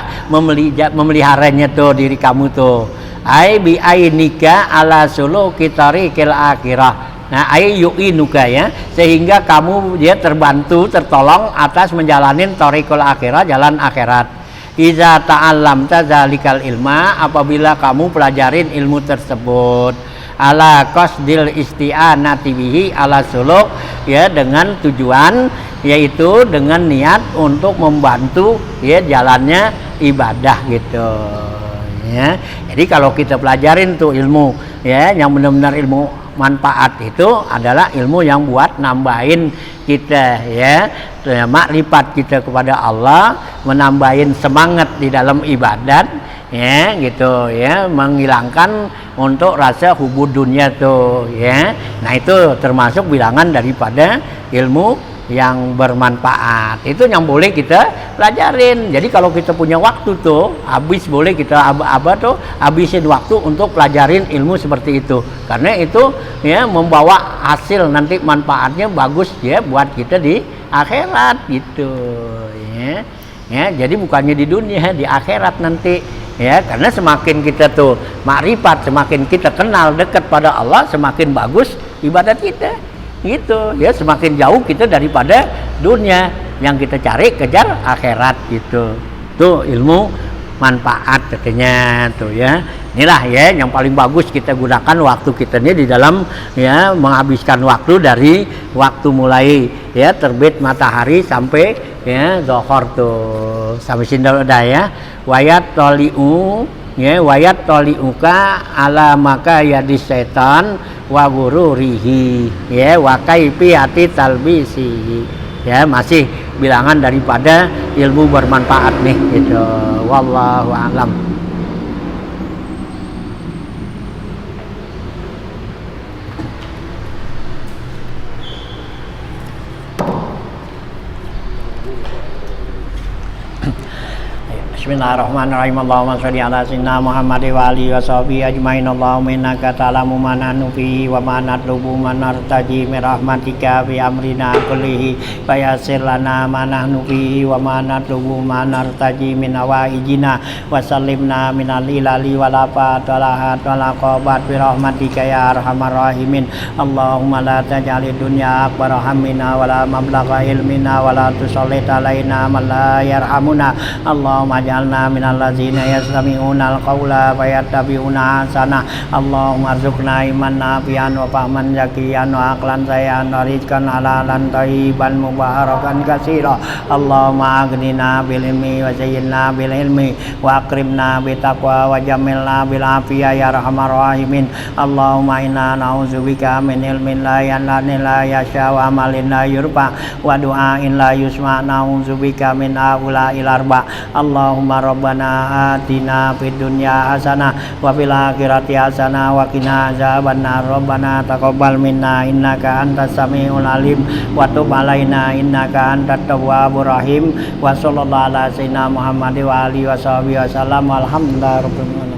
memeliharanya tuh diri kamu tuh. Ai bi ainika ala suluki tariqil akhirah. Nah, yu'inuka ya, sehingga kamu dia terbantu, tertolong atas menjalanin thariqul akhirah, jalan akhirat. Iza ta'allamta zalikal ilma, apabila kamu pelajarin ilmu tersebut, ala qasdil isti'anati bihi ala suluk ya, dengan tujuan yaitu dengan niat untuk membantu ya jalannya ibadah gitu ya. Jadi kalau kita pelajarin tuh ilmu ya yang benar-benar ilmu manfaat, itu adalah ilmu yang buat nambahin kita ya makrifat kita kepada Allah, menambahin semangat di dalam ibadat ya gitu ya, menghilangkan untuk rasa hubud dunia tuh ya. Nah itu termasuk bilangan daripada ilmu yang bermanfaat, itu yang boleh kita pelajarin. Jadi kalau kita punya waktu tuh habis, boleh kita habisin waktu untuk pelajarin ilmu seperti itu, karena itu ya membawa hasil nanti manfaatnya bagus ya buat kita di akhirat gitu ya. Ya jadi bukannya di dunia, di akhirat nanti ya, karena semakin kita tuh makrifat, semakin kita kenal dekat pada Allah, semakin bagus ibadat kita gitu ya, semakin jauh kita daripada dunia, yang kita cari kejar akhirat gitu. Tuh ilmu manfaat katanya tuh ya. Inilah ya yang paling bagus kita gunakan waktu kita ini di dalam ya menghabiskan waktu dari waktu mulai ya terbit matahari sampai ya zuhur tuh, sampai sini udah ya. Wayat toliu ya, wayat toliuka ala maka yadis setan wa gururihi ya, wa kaifiyati talbisi ya, masih bilangan daripada ilmu bermanfaat nih gitu. Wallahu a'lam. Bismillahirrahmanirrahim. Allahumma sholli ala sayyidina Muhammad wa alihi wa sahbihi ajmain. Allahumma innaka ta'lamu ma nahnu fihi wa ma natlubu ma nartaji min rahmatika fi amrina kullihi fa yassir lana ma nahnu fihi wa ma natlubu ma nartaji min awaijina wa sallimna min al-ilali wal afat wal ahad wal aqabat bi rahmatika ya arhamar rahimin. Allahumma la taj'alid dunya akbar hammina wa la mablagha ilmina wa la tusallit alaina man la yarhamuna. Allahumma ja'alna minal ladzina yastami'una al-qawla fayattabi'una ahsana. Allahumma arzuqna iman nafi'an wa fahman zakiyan wa aqlan sayan wa rizqan halalan thayyiban mubarakan katsira. Allahumma aghnina bil ilmi wa zayyinna bil ilmi wa akrimna bit taqwa wa jamilna bil afiyah ya arhamar rahimin. Allahumma inna na'udzubika min ilmin la yanfa'u la yasha wa amalin la yurfa wa du'ain la yusma. Na'udzubika min aula'il arba. Allahumma rabbana atina fid dunya hasanah wa fil akhirati hasanah wa qina azabannar. Rabbana taqabbal minna innaka antas samiul alim wa tub alaina innaka antat tawwabur rahim. Wa sallallahu ala sayyidina Muhammad wa alihi wa sahbihi wasallam. Alhamdulillah rabbil alamin.